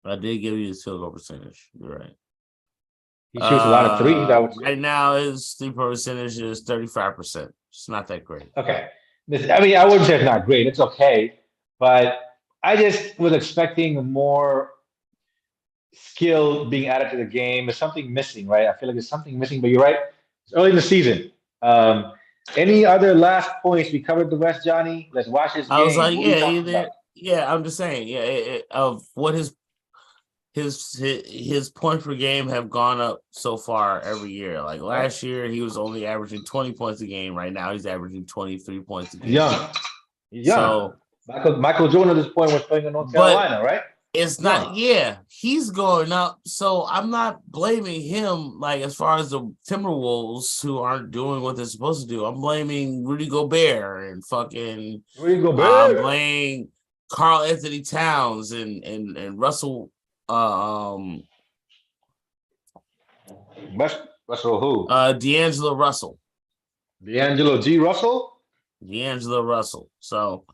I did give you his field goal percentage. You're right. He shoots a lot of threes. Right now, his 3-point percentage is 35%. It's not that great. Okay. I mean, I wouldn't say it's not great. It's okay. But I just was expecting more skill being added to the game. There's something missing, right? I feel like there's something missing, but you're right. It's early in the season. Any other last points? We covered the West, Johnny. Let's watch this game. I was like, I'm just saying, of what his points per game have gone up so far every year. Like last year, he was only averaging 20 points a game. Right now, he's averaging 23 points a game. He's young. So, Michael Jordan at this point was playing in North Carolina, right? It's not, he's going up. So I'm not blaming him, like, as far as the Timberwolves who aren't doing what they're supposed to do. I'm blaming Rudy Gobert and fucking I'm blaming Karl Anthony Towns and Russell. Russell who? D'Angelo Russell. D'Angelo G. Russell? D'Angelo Russell. So,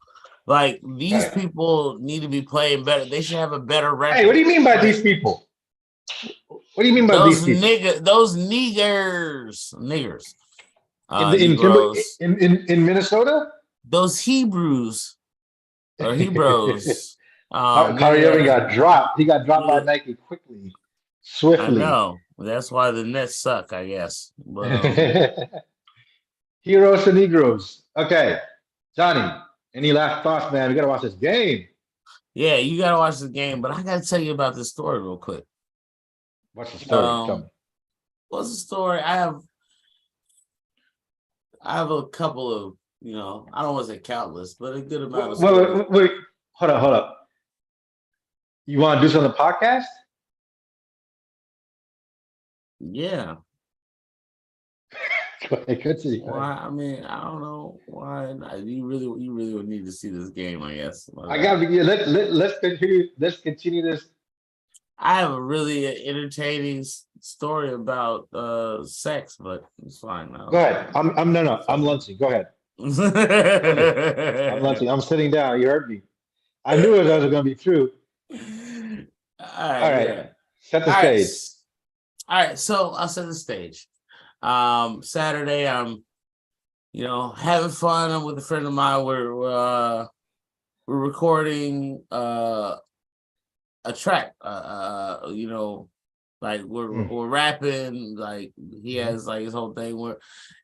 like, these people need to be playing better. They should have a better record. Hey, what do you mean by these people? What do you mean by these people? Those niggers. In Minnesota? Those Hebrews or Hebrews. Kyrie Irving got dropped. He got dropped by Nike swiftly. I know. That's why the Nets suck, I guess. But, Heroes to Negroes. Okay, Johnny. Any last thoughts, man? We gotta watch this game. Yeah, you gotta watch the game. But I gotta tell you about this story real quick. What's the story? Tell me. What's the story? I have a couple of, I don't want to say countless, but a good amount of stories. Wait. Hold up. You want to do this on the podcast? Yeah. Go ahead, continue. Go ahead. Why? I mean, I don't know why. You really would need to see this game, I guess. But, I got to yeah, let's continue. Let's continue this. I have a really entertaining story about sex, but it's fine Go now. ahead. No. I'm lunching. Go ahead. Finish. I'm lunching. I'm sitting down. You heard me. I knew it was going to be true. All All right, right. yeah. Set the All right. stage. All right, so I'll set the stage. Saturday, I'm having fun. I'm with a friend of mine. We're recording a track. Like we're rapping. Like he has like his whole thing. We're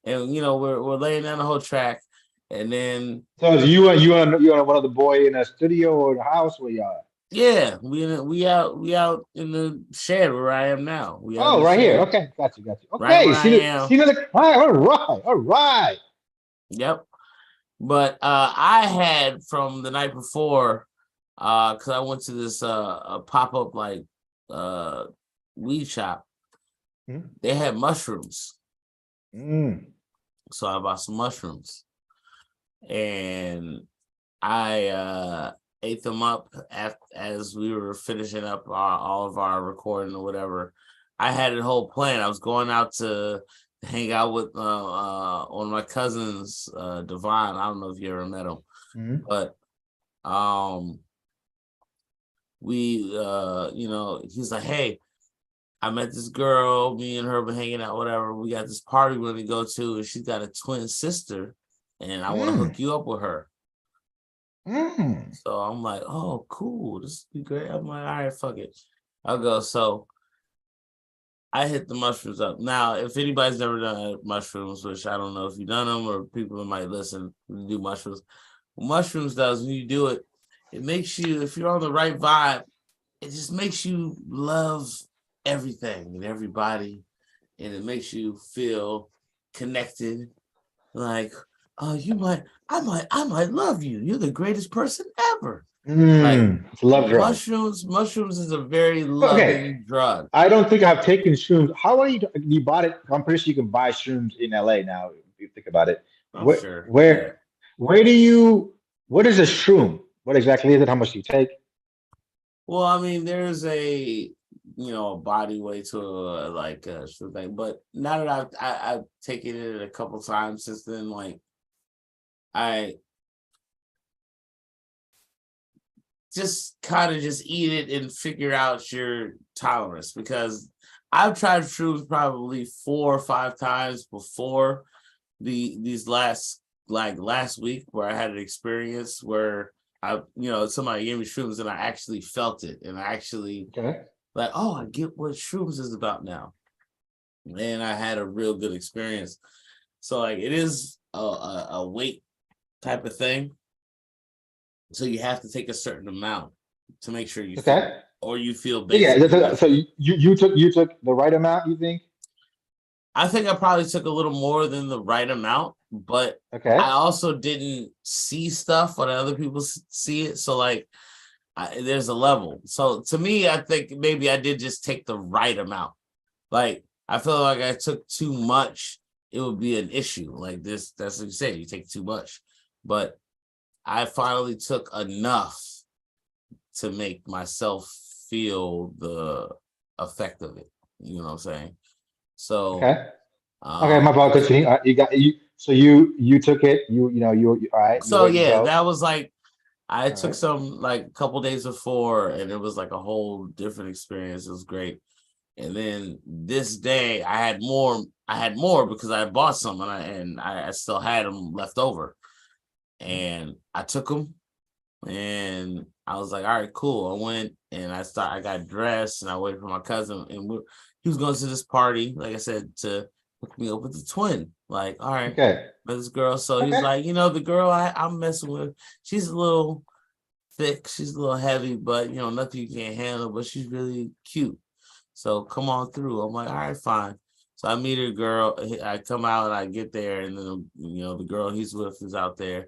laying down the whole track, and then So is you on one of the boy in a studio or the house where y'all? yeah, we out in the shed where I am now. We out in Oh, the right here. shed Okay, got you. right Okay, where I am. see the all right, all right. Yep. But I had from the night before, because I went to this a pop-up like weed shop. Hmm? They had mushrooms. Mm. So I bought some mushrooms. And I ate them up as we were finishing up all of our recording or whatever. I had a whole plan. I was going out to hang out with one of my cousins, Devon. I don't know if you ever met him, Mhm. but we he's like, hey, I met this girl, me and her been hanging out, whatever. We got this party we're gonna go to, and she's got a twin sister, and I want to hook you up with her. Mm. So I'm like, oh, cool. This would be great. I'm like, all right, fuck it. I'll go. So I hit the mushrooms up. Now, if anybody's never done mushrooms, which I don't know if you've done them or people that might listen do mushrooms. What mushrooms does when you do it, it makes you, if you're on the right vibe, it just makes you love everything and everybody. And it makes you feel connected. Like, oh, I might love you. You're the greatest person ever. Like It's a love drug. mushrooms is a very Okay, loving drug. I don't think I've taken shrooms. How are you bought it? I'm pretty sure you can buy shrooms in LA now. If you think about it, I'm where sure. Yeah. where where do you? What is a shroom? What exactly is it? How much do you take? Well, I mean, there's a body weight to like sort of thing, but now that I've taken it a couple times since then, like I just kind of just eat it and figure out your tolerance because I've tried shrooms probably 4 or 5 times before these last week where I had an experience where somebody gave me shrooms and I actually felt it and I actually Okay. like, oh, I get what shrooms is about now. And I had a real good experience. So like it is a weight type of thing. So you have to take a certain amount to make sure you feel Okay. or you feel Yeah. basically So nothing. you took the right amount. You think? I think I probably took a little more than the right amount, but I Okay. also didn't see stuff when other people see it. So like there's a level. So to me, I think maybe I did just take the right amount. Like I feel like I took too much, it would be an issue. Like this, that's what you say, you take too much. But I finally took enough to make myself feel the effect of it. You know what I'm saying? So Okay. Okay. My fault. Continue. You got you. So you took it. You all right. You're so ready to yeah, go. that was like I All took right. some like a couple days before and it was like a whole different experience. It was great. And then this day I had more because I bought some and I still had them left over. And I took them and I was like, all right, cool. I went and I got dressed and I waited for my cousin and he was going to this party, like I said, to hook me up with the twin. Like, all right, Okay. with this girl. So he's Okay. like, the girl I'm messing with, she's a little thick, she's a little heavy, but nothing you can't handle, but she's really cute. So come on through. I'm like, all right, fine. So I meet a girl. I come out and I get there, and then the girl he's with is out there,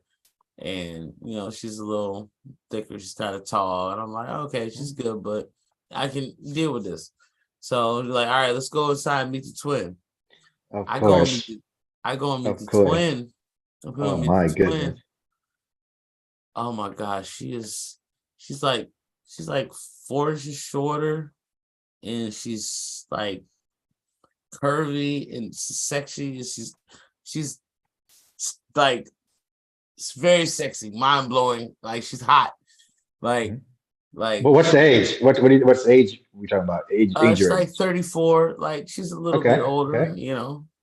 and she's a little thicker. She's kind of tall, and I'm like, okay, she's good, but I can deal with this. So like, all right, let's go inside and meet the twin. Of I go and meet course. the, I go and meet Of the course. twin. I go Oh and meet my the twin. goodness. Oh my gosh, she's like 4 inches shorter, and she's like curvy and sexy. And she's like it's very sexy, mind blowing. Like she's hot. Like Mhm. like But what's the age? What's the age we talking about? Age she's like range. 34. Like she's a little bit Okay. older, Okay.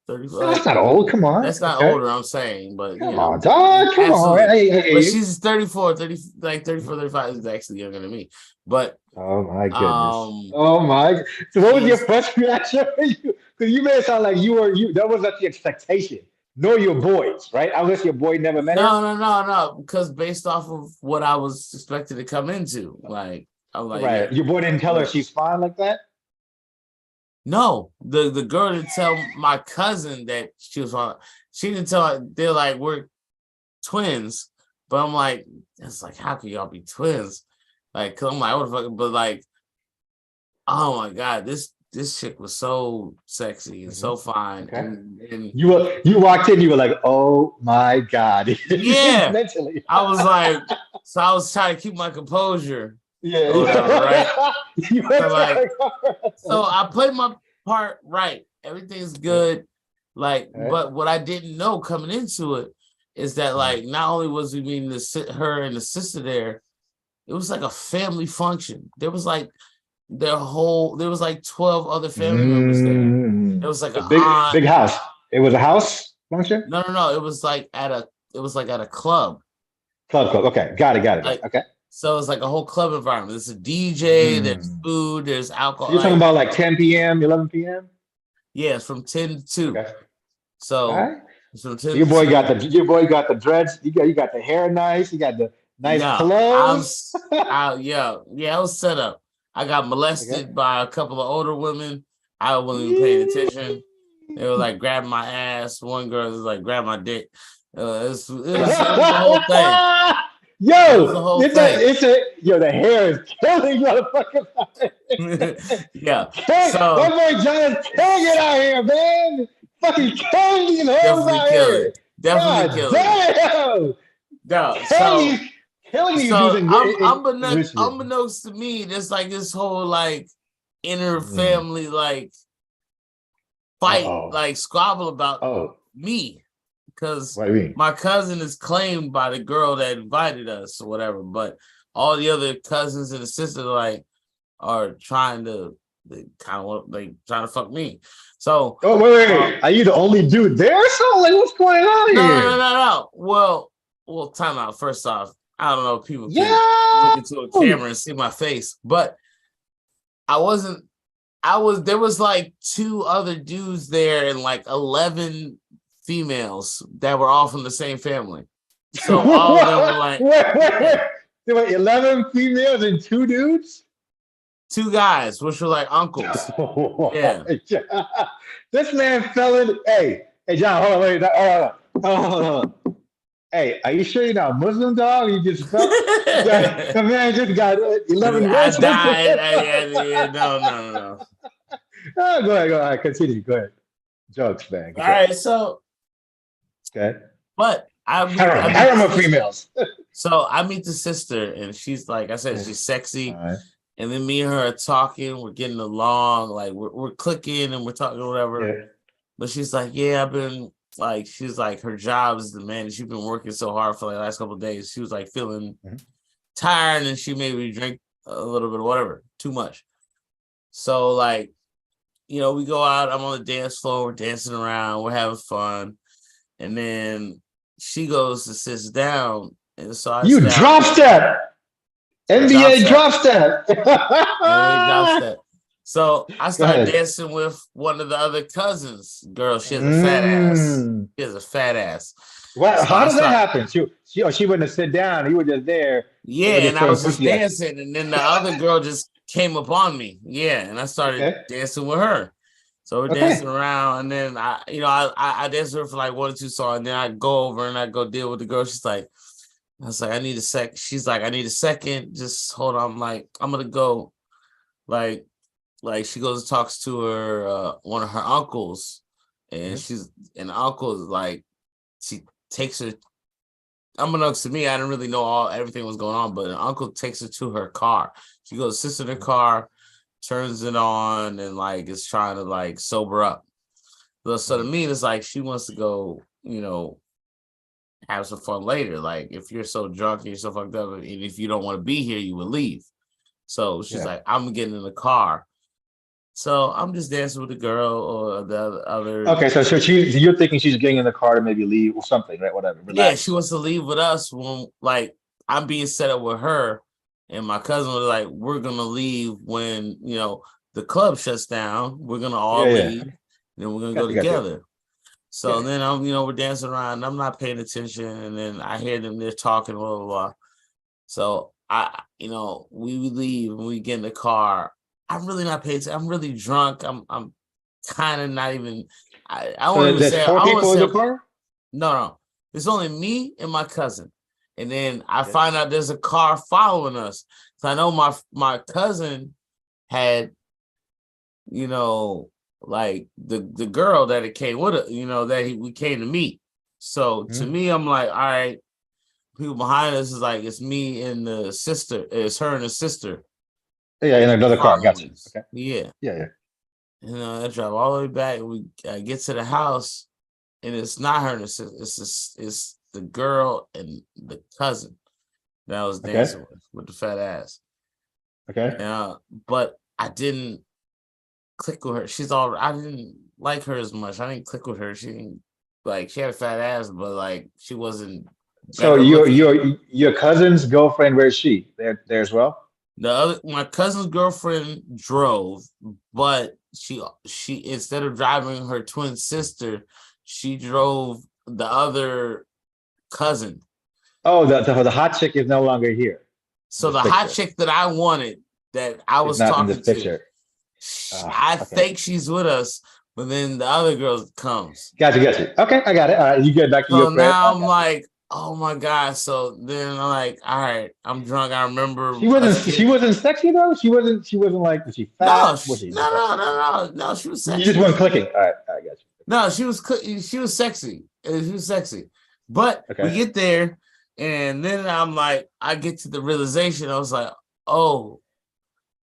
34. No, that's Like not old. Come on. that's not Okay. older, I'm saying, but Come on, dog. Come on. absolutely. Hey, hey, But you. she's 34, 30, like 34, 35 is actually younger than me. But Oh my goodness. um Oh my. So what was your she's first reaction? Because you made it sound like you. That was not the expectation. Know your boys, right? I guess your boy never met her. no, because based off of what I was expected to come into, like I'm like, yeah. Right. Your boy didn't tell her But she's fine like that. no, the girl didn't tell my cousin that she was on. She didn't tell her. They're like, we're twins. But I'm like, it's like, how can y'all be twins? Like, cause I'm like, what the fuck? But like, oh my god, this chick was so sexy and Mhm. so fine, Okay. and You walked in. You were like, oh my god, yeah, mentally. I was like, so I was trying to keep my composure Yeah. or whatever, right? You were So like, so trying- I played my part right. Everything's Yeah. good. Like, Right. but what I didn't know coming into it is that Mhm. like not only was we meeting her and the sister there, it was like a family function. There was like 12 other family members there. It Mm. was like A an big aunt. house. It was a house function. No. It was like at a club. Club. Okay. Got it. Like Okay. so it's like a whole club environment. There's a DJ, there's Mm. food, there's So alcohol. you're talking Like, about like 10 p.m., 11 p.m. yeah, it's from 10 to 2. Okay. All So right. it's from So 10 to 2. your boy got the dreads. You got the hair nice. You got the nice Yeah, clothes. I was set up. I got Okay. molested by a couple of older women. I wasn't even paying Yee. attention. They were like grabbing my ass. One girl was like grabbing my dick. It was the whole thing. It was the Yo, whole thing. the hair is killing motherfuckers. Yeah. My So boy John is killing it out here, man. Fucking killing these hoes definitely out killing here. it. Definitely God killing it. damn. No. Killing these, killing these dudes So in Michigan. unbeknownst to me, there's like this whole like inner Mm. family like fight, Uh-oh. like squabble about Oh, me because what do you mean? my cousin is claimed by the girl that invited us or whatever, but all the other cousins and the sisters like are trying to trying to fuck me. So Oh, wait. Are you the only dude there? So, like, what's going on here? no. Well, time out. First off, I don't know if people can Yo! look into a camera and see my face, but I wasn't. There was like 2 other dudes there and like 11 females that were all from the same family. So all of them were like, Wait. yeah, There were 11 females and 2 dudes? 2 guys, which were like uncles. Oh Yeah. my God. This man fell in. Hey, John, hold on, wait. Hold on. Hey, are you sure you're not Muslim, dog? You just fell. The man just got 11 I girls. died. No. Oh, go ahead. Continue. Go ahead. Jokes, man. All Go ahead. right, so Okay. but Harem of females. so I meet the sister, and she's like I said, Yeah. she's All sexy. right. And then me and her are talking, we're getting along, like we're clicking and we're talking or whatever. Yeah. But she's like, yeah, I've been like, she's like, her job is the man. She's been working so hard for like the last couple of days. She was like feeling tired, and she maybe drink a little bit of whatever, too much. So like, we go out, I'm on the dance floor, we're dancing around, we're having fun. And then she goes to sit down. And so I You step, drop step. drop NBA step, drop step. and drop step. So I Go started ahead. dancing with one of the other cousins. Girl, she has a fat ass. Mm. She has a fat ass. Well, So how I does that start, happen? She wouldn't have sit down. You were just there. yeah, They were just and I throwing was just pussy at you. dancing, and then the other girl just came upon me. Yeah, and I started Okay. dancing with her. So we're dancing Okay. around, and then I danced with her for like 1 or 2 songs, and then I go over and I go deal with the girl. She's like, I was like, I need a sec. She's like, I need a second. Just hold on. I'm like, I'm gonna go. Like, like she goes and talks to her one of her uncles, and the uncle is like, she takes her. Unbeknownst to me, I didn't really know everything was going on, but an uncle takes her to her car. She goes, sits in her car, turns it on, and like is trying to like sober up. So to me, it's like she wants to go, have some fun later. Like if you're so drunk and you're so fucked up, and if you don't want to be here, you would leave. So she's like, I'm getting in the car. So I'm just dancing with the girl or the other. Okay, so you're thinking she's getting in the car to maybe leave or something, right? Whatever. Yeah, Relax. she wants to leave with us when like I'm being set up with her, and my cousin was like, we're gonna leave when the club shuts down. We're gonna all leave, and then we're gonna go together. So then we're dancing around, and I'm not paying attention, and then I hear them, they're talking, blah, blah, blah. So we leave and we get in the car. I'm really not paying attention. I'm really drunk. I'm kind of not even. I won't even there's say. four I people in the car. No. It's only me and my cousin, and then I find out there's a car following us. So I know my cousin had, like the girl that it came with it, that we came to meet. So to me, I'm like, all right, people behind us is like, it's me and the sister, it's her and the sister. Yeah, in another car. Gotcha. Okay. Yeah. Yeah. I drive all the way back. I get to the house, and it's not her and the sister. It's the girl and the cousin that I was dancing with the fat ass. Okay. But I didn't click with her. I didn't like her as much. I didn't click with her. She didn't she had a fat ass, but like she wasn't. So your cousin's girlfriend, where is she? There as well? My cousin's girlfriend drove, but she instead of driving her twin sister, she drove the other cousin. Oh, the hot chick is no longer here. So the hot chick that I wanted, that I was talking to, I think she's with us, but then the other girl comes. Gotcha. Okay, I got it. All right, you get back to your crib. So now I'm like, oh my god. So then I'm like, all right, I'm drunk. I remember she wasn't sexy though. She wasn't like, was she fat? No, she was sexy. You just weren't clicking. All right, I got you. No, she was sexy. She was sexy. But we get there, and then I'm like, I get to the realization. I was like, oh,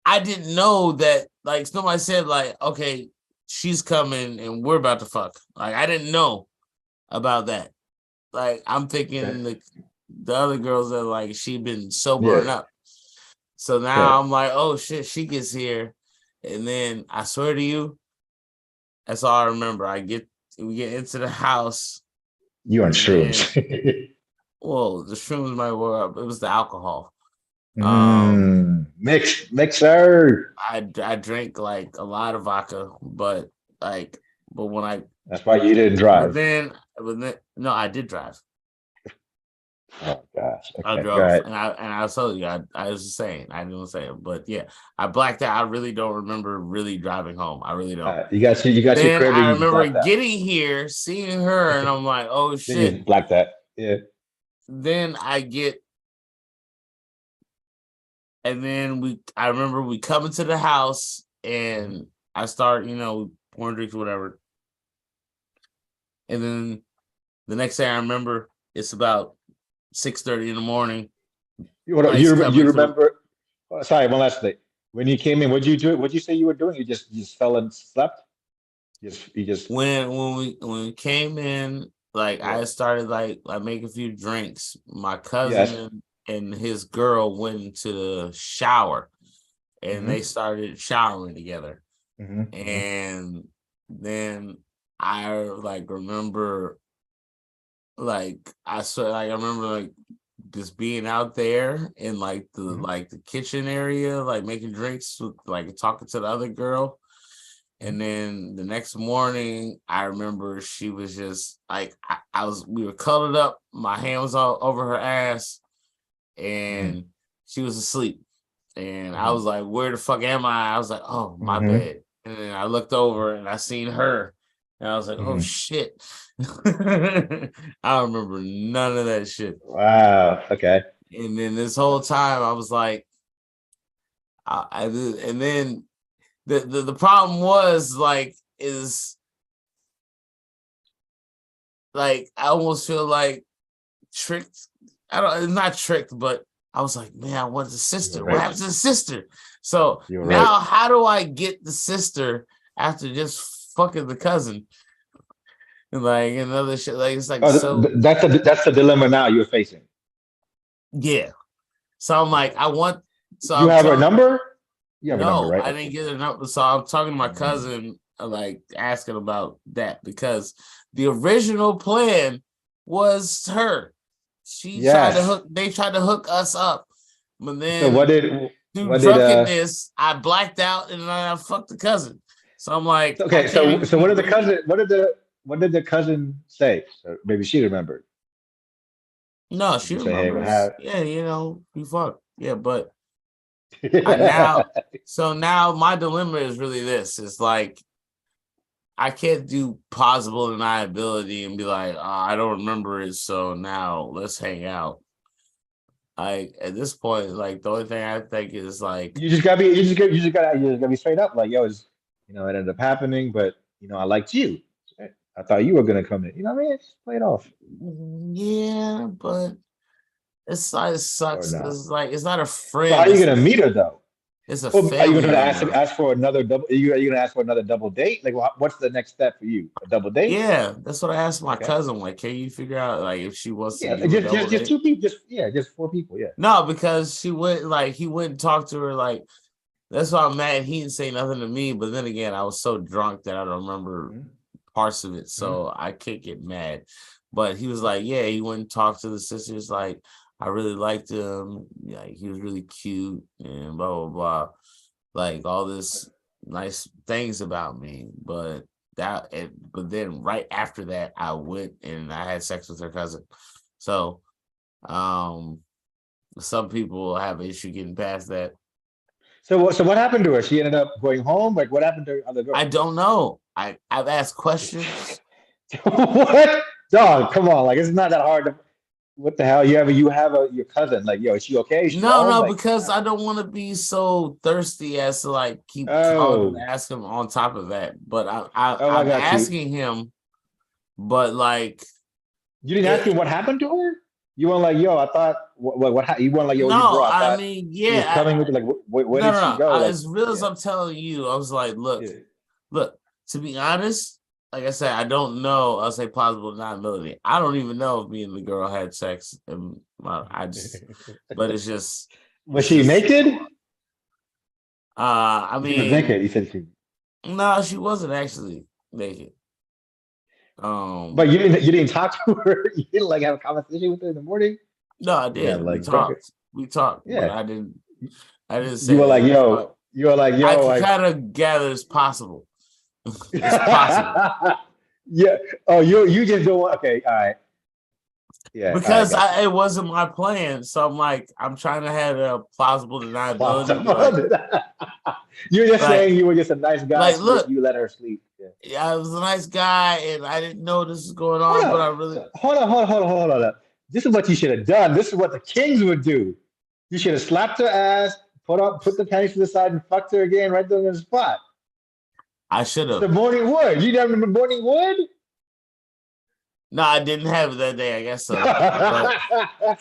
I didn't know that. Like somebody said, like, okay, she's coming and we're about to fuck. Like I didn't know about that. Like I'm thinking the other girls are like, she'd been sobering up. So now I'm like, oh shit, she gets here, and then I swear to you, that's all I remember. We get into the house. You on shrooms? Well, the shrooms might work up. It was the alcohol. Mixer. I drank like a lot of vodka, but when I. That's why you didn't drive. But then, no, I did drive. Oh gosh! Okay, I drove, and I told you, I was just saying, I didn't say it, but yeah, I blacked out. I really don't remember really driving home. I really don't. You got your crib. I remember getting here, seeing her, and I'm like, oh shit! You blacked that. Yeah. Then I remember we come into the house, and I start, pouring drinks or whatever. And then the next day I remember it's about 6:30 in the morning. You remember? Sorry, one last thing. When you came in, what'd you do? What'd you say you were doing? You just fell and slept? You just when we came in, I started like making a few drinks. My cousin and his girl went into the shower, and they started showering together. And then I remember I remember just being out there in the kitchen area, making drinks with talking to the other girl. And then the next morning I remember she was just we were cuddled up, my hand was all over her ass, and she was asleep. And I was like, where the fuck am I? I was like, oh, my bed. And then I looked over and I seen her. And I was like, oh, shit. I don't remember none of that shit. Wow. Okay. And then this whole time I was like, and then the problem was is I almost feel like tricked. I don't. It's not tricked, but I was like, man, I want the sister. What happened to the sister? So now, how do I get the sister after just fucking the cousin? And another shit. It's that's the dilemma now you're facing. Yeah. So I'm like, I want. So you I'm have her number. You have a number, no, right? I didn't get her number. So I'm talking to my cousin, asking about that because the original plan was her. She tried to hook. They tried to hook us up, but then so through drunkenness, I blacked out and I fucked the cousin. So I'm like, okay. So what did the cousin? What did the cousin say? So maybe she remembered. No, she remembers. Yeah, we fucked. Yeah, but now my dilemma is really this. It's like I can't do plausible deniability and be like, oh, I don't remember it, so now let's hang out. At this point, the only thing I think is you just gotta be straight up. Like, yo, it ended up happening, but I liked you. I thought you were gonna come in. You know what I mean? Just play it off. Yeah, but it sucks because it's not a friend. So how are you gonna meet her though? It's a family. Are you gonna ask for another double? Are you gonna ask for another double date? Like, what's the next step for you? A double date? Yeah, that's what I asked my cousin. Like, can you figure out if she wants to? Yeah, just 2 people. Just 4 people. Yeah. No, because he went and talked to her. That's why I'm mad. He didn't say nothing to me. But then again, I was so drunk that I don't remember parts of it, so I can't get mad. But he was like, yeah, he went and talked to the sisters. I really liked him. He was really cute and blah, blah, blah. All this nice things about me. But then right after that, I went and I had sex with her cousin. So some people have an issue getting past that. So what happened to her? She ended up going home? What happened to other girls? I don't know. I've asked questions. What? Dog, come on. It's not that hard to. What the hell? You have your cousin. Yo, is she okay? No, because I don't want to be so thirsty as to keep calling and ask him on top of that. But I'm asking him, but you didn't ask him what happened to her? You weren't yo, I thought what you weren't yo, no, bro, I mean, yeah, she was coming with where did she go? As real as I'm telling you, I was look, to be honest, like I said, I don't know. I'll say plausible deniability. I don't even know if me and the girl had sex. And but it's just. Was she naked? I mean, she was naked. You said she. No, she wasn't actually naked. But you didn't talk to her. You didn't have a conversation with her in the morning. No, I did. Yeah, we talked. Yeah, but I didn't say. You were yo. You were yo. I kind of gather it's possible. It's possible. Yeah. Oh, you just don't want. Okay. All right. Yeah. Because it wasn't my plan, so I'm trying to have a plausible deniability. You're just saying you were just a nice guy. Look, you let her sleep. Yeah, I was a nice guy, and I didn't know this was going on. But I really hold on. This is what you should have done. This is what the Kings would do. You should have slapped her ass, put the panties to the side, and fucked her again right there in the spot. I should have. The morning wood. You never remember morning wood? No, I didn't have it that day. I guess so. I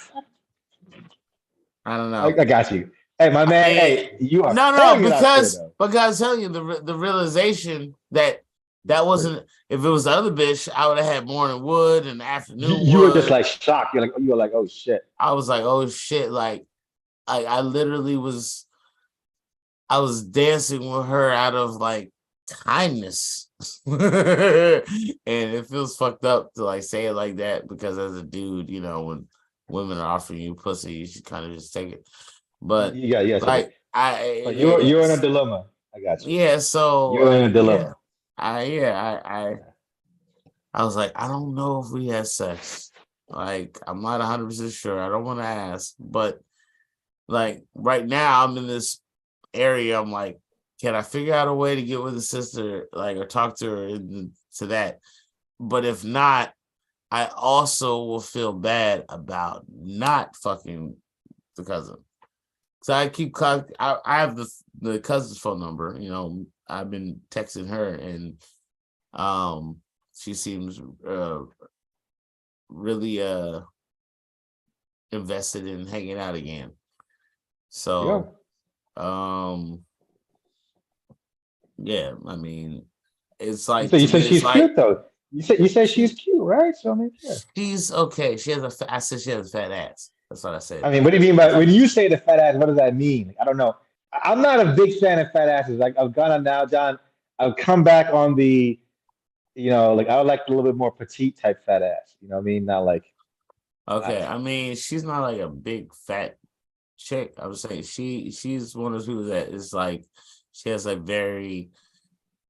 don't know. I got you. Hey, my man. Hey, you are because I'm telling you the realization that wasn't. If it was the other bitch, I would have had morning wood and afternoon. You were just shocked. You were like, oh shit. I was like, oh shit. I literally was. I was dancing with her out of kindness. And it feels fucked up to say it like that because as a dude, when women are offering you pussy, you should kind of just take it. But you're in a dilemma. I got you. Yeah, so you're in a dilemma. I was like, I don't know if we had sex. I'm not 100% sure. I don't want to ask, but right now I'm in this area. I'm like, can I figure out a way to get with the sister, or talk to her to that? But if not, I also will feel bad about not fucking the cousin. So I have the cousin's phone number. You know, I've been texting her, and she seems really invested in hanging out again. So yeah, I mean, it's like You to said me, it's she's like cute though. You said she's cute, right? So I mean, yeah. she's okay. I said she has a fat ass. That's what I said. I mean, what do you mean by when you say the fat ass? What does that mean? I don't know. I'm not a big fan of fat asses. Like I've gone on now, John. I've come back on the, like I would like a little bit more petite type fat ass. You know what I mean? Not like. Okay, I mean, she's not like a big fat chick. I would say she's one of those people that is like she has a very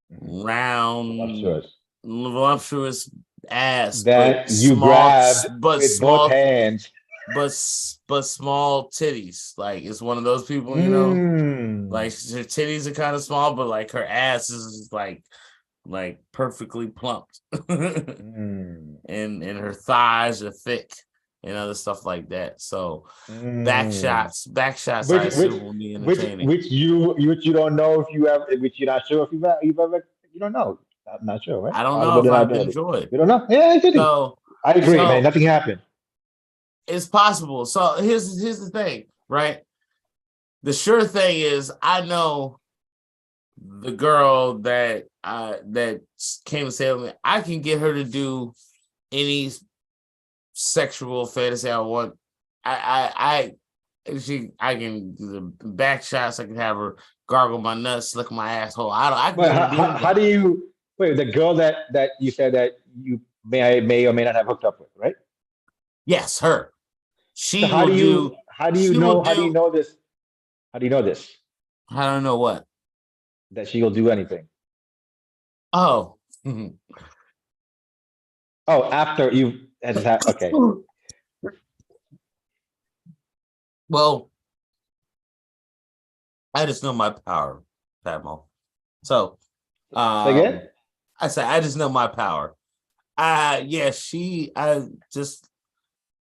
round, voluptuous ass, That you grabbed with both hands. but small titties. Like it's one of those people, like her titties are kind of small, but like her ass is like perfectly plumped, and her thighs are thick and other stuff like that. So back shots, I assume will be entertaining. Which you don't know if you ever, which you're not sure if you've ever, you don't know. I'm not sure, right? I don't know if I've enjoyed. You don't know? Yeah, so I agree, man. Nothing happened. It's possible. So here's the thing, right? The sure thing is I know the girl that came to say with me, I can get her to do any sexual fantasy I want. I can do the back shots. I can have her gargle my nuts, lick my asshole. How do you wait? The girl that you said that you may or may not have hooked up with, right? Yes, her. How do you know this? How do you know this? I don't know what. That she will do anything. Oh. Oh, after you okay. Well, I just know my power, Padmo. So again? I say I just know my power. I just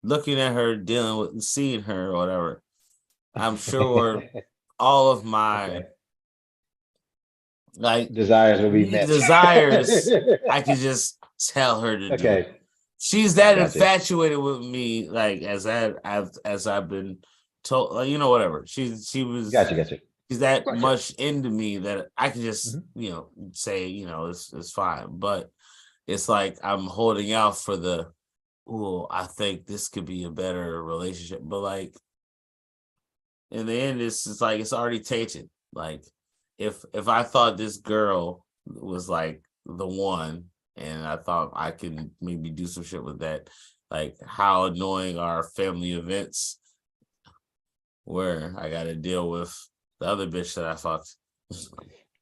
looking at her, dealing with and seeing her or whatever, I'm sure all of my desires will be met. Desires I can just tell her to do. She's that infatuated with me, like as I've been told, whatever. She was gotcha. She's that much into me that I can just say it's fine, but it's like I'm holding out for the I think this could be a better relationship, but like in the end it's like it's already tainted. Like if I thought this girl was like the one and I thought I could maybe do some shit with that, like how annoying are family events where I got to deal with the other bitch that I fucked.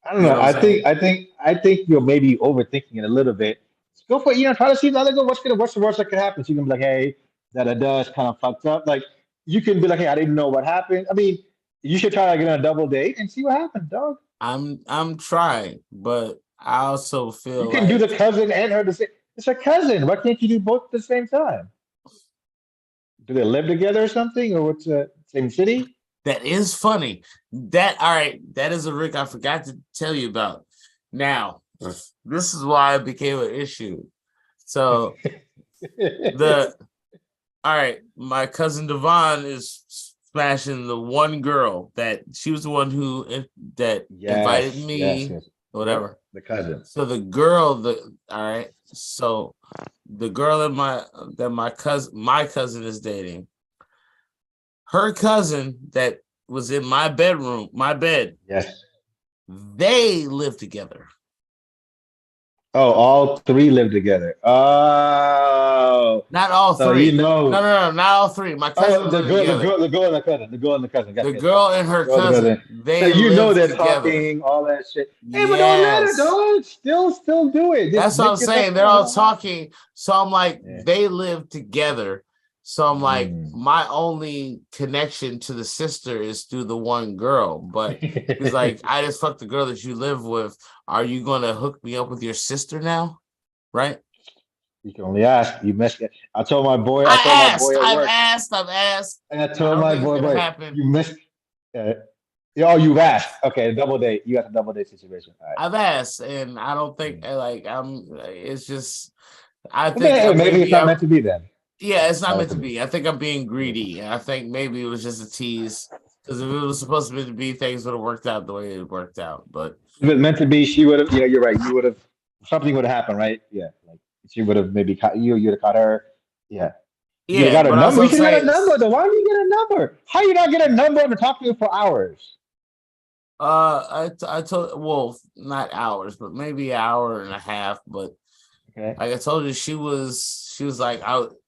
I don't know. I think you're maybe overthinking it a little bit. Go for it. Try to see the other girl. What's the worst that could happen? So you can be like, hey, that does kind of fucked up. Like you can be like, hey, I didn't know what happened. I mean, you should try to get on a double date and see what happens, dog. I'm trying, but I also feel you can do the cousin and her the same. It's her cousin. Why can't you do both at the same time? Do they live together or something, or what's the same city? That is funny. That is a Rick I forgot to tell you about. Now, this is why it became an issue. So my cousin Devon is smashing the one girl that she was the one who invited me, whatever. The cousin. So the girl, so the girl that my cousin is dating, her cousin that was in my bed. Yes. They live together. Oh, all three live together. Oh, not all three. No, not all three. My cousin. The girl and the cousin. The girl and the cousin. The girl and her cousin. They they're talking all that shit. Hey, but don't matter, dog. Still do it. That's what I'm saying. They're all talking. So I'm like, they live together. So I'm like, my only connection to the sister is through the one girl. But he's like, I just fucked the girl that you live with. Are you gonna hook me up with your sister now? Right? You can only ask. You missed it. I told my boy. I've asked. And I told my boy, you missed. Oh, you've asked. Okay, double date. You got a double date situation. All right. I've asked, and I don't think like I'm. It's just I Okay, think hey, maybe it's maybe not I meant to be then. yeah, it's not Not meant meant to to be. be. I think I'm being greedy. I think maybe it was just a tease because if it was supposed to be, things would have worked out the way it worked out. But If it meant to be, she would have. Yeah, you're right. You would have. Something would have happened, right? Yeah, like she would have maybe caught you. You'd have caught her. Yeah. You would yeah, have got a but number. also You I'm should have got a saying, number though. Why did you get a number? How you not get a number after talking to you for hours? I told well not hours, but maybe an hour and a half. But Okay. like I told you, she was like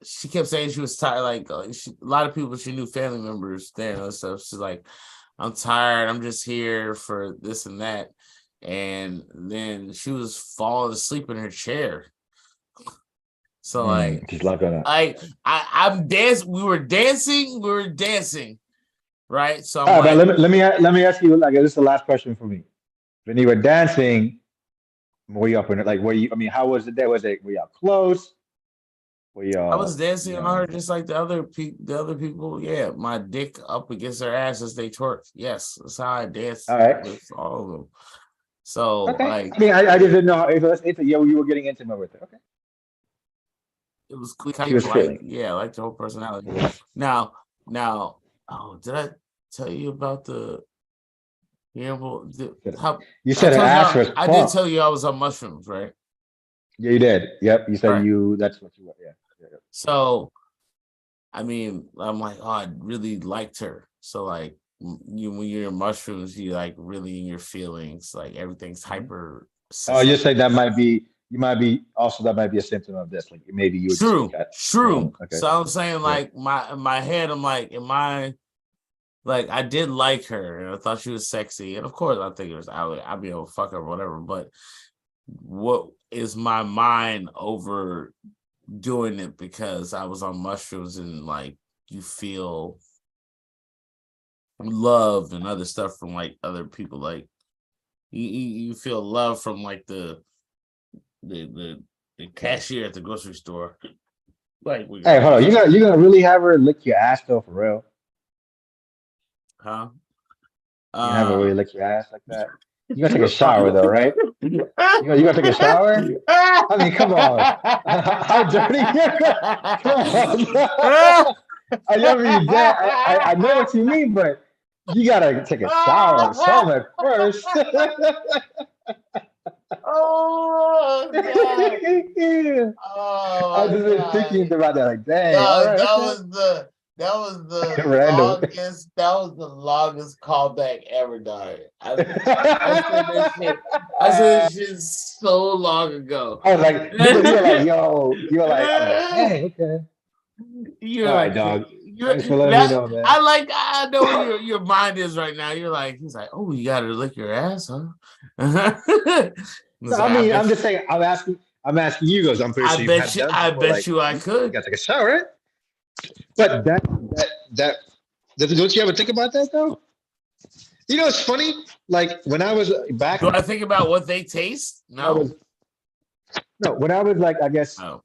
she kept saying she was tired. Like a lot of people she knew family members there and stuff. She's like, I'm tired. I'm just here for this and that. And then she was falling asleep in her chair. So Just not gonna. I'm dancing. We were dancing, right? So I'm All right, but like, let me ask you. Like, this is the last question for me. When you were dancing, were you up in it? Like, were you? I mean, how was it there? Was it? Were y'all close? Were I was y'all? dancing You on her know. just like the other people. Yeah, my dick up against her ass as they twerk. Yes, that's how I dance All right. with all of them. So Okay. like I mean, I just didn't know if yeah, you were getting intimate with her. Okay. it was She kind of was like feeling. yeah, like the whole personality. Yeah. Now, oh, did I tell you about the gamble? How You I said her told ass y'all was I did plump. tell you I was on mushrooms, right? Yeah, you did. Yep. You said Right. you. That's what you were. Yeah. Yeah. So I mean, I'm like, oh, I really liked her. So like you when you're in mushrooms, you like really in your feelings, like everything's Yeah. hyper Oh, you're sensitive. saying that might be. You might be also that might be a symptom of this. Like maybe you would just True, look at true. porn. Okay. So I'm saying Yeah. like in my head, I'm like, am I like I did like her and I thought she was sexy. And of course I think it was I'd be able to fuck her or whatever, but what is my mind over doing it because I was on mushrooms and like you feel love and other stuff from like other people like you feel love from like the, the the cashier at the grocery store like we Hey, got hold on. You gonna really have her lick your ass though for real? huh You gonna have her really uh lick your ass like that? You gonna take a shower though, right? You gonna take a shower? I mean, come on. How dirty you gonna, come on. I mean, I know what you mean, but you gotta take a shower or something at first. oh god I oh just my been god thinking about that, like, dang, all Dog, right, okay. Random. that was the longest callback ever, dog. I said that shit. I said that shit so long ago. I was like, you were like, yo, you were like, I'm like, dang, okay. All You're right, like dog. you're Thanks for letting me that know, man. I like I know where your mind is right now. You're like he's like, oh, you gotta lick your ass, huh? No, He's I like, I mean, bet I'm just saying, I'm asking you guys. I'm pretty sure you've had done I before. bet Like, you I you could. gotta take a shower, right? But don't you ever think about that though? You know, it's funny. Like when I was back, Do I think about what they taste? when I No. was no, when I was like, Oh.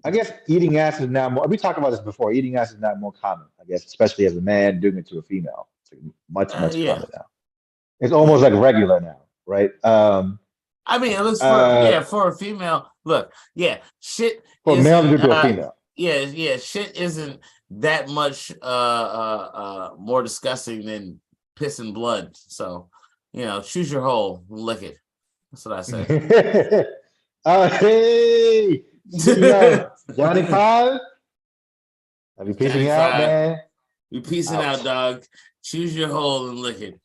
I guess eating ass is now more. We talked about this before. Eating ass is not more common, I guess, especially as a man doing it to a female. It's like much Yeah. common now. It's almost like regular now, right? I mean, at least Uh, for a female, look, yeah, shit for a male to do isn't it to a female. shit isn't that much more disgusting than piss and blood. So, choose your hole, lick it. That's what I say. Oh, hey, speaking of Johnny Five, I'll be Johnny peacing out, Five, man. you piecing Out. out, dog. Choose your hole and lick it.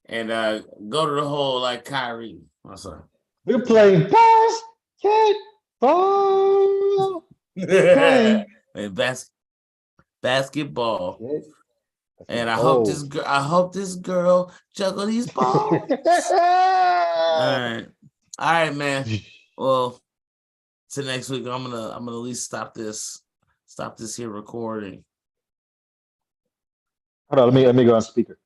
And go to the hole like Kyrie. What's up? We're playing basketball. We're playing and basketball. basket. That's a And goal. I hope this girl juggle these balls. All right. All right, man. Well, till next week, I'm gonna at least stop this here recording. Hold on, let me go on speaker.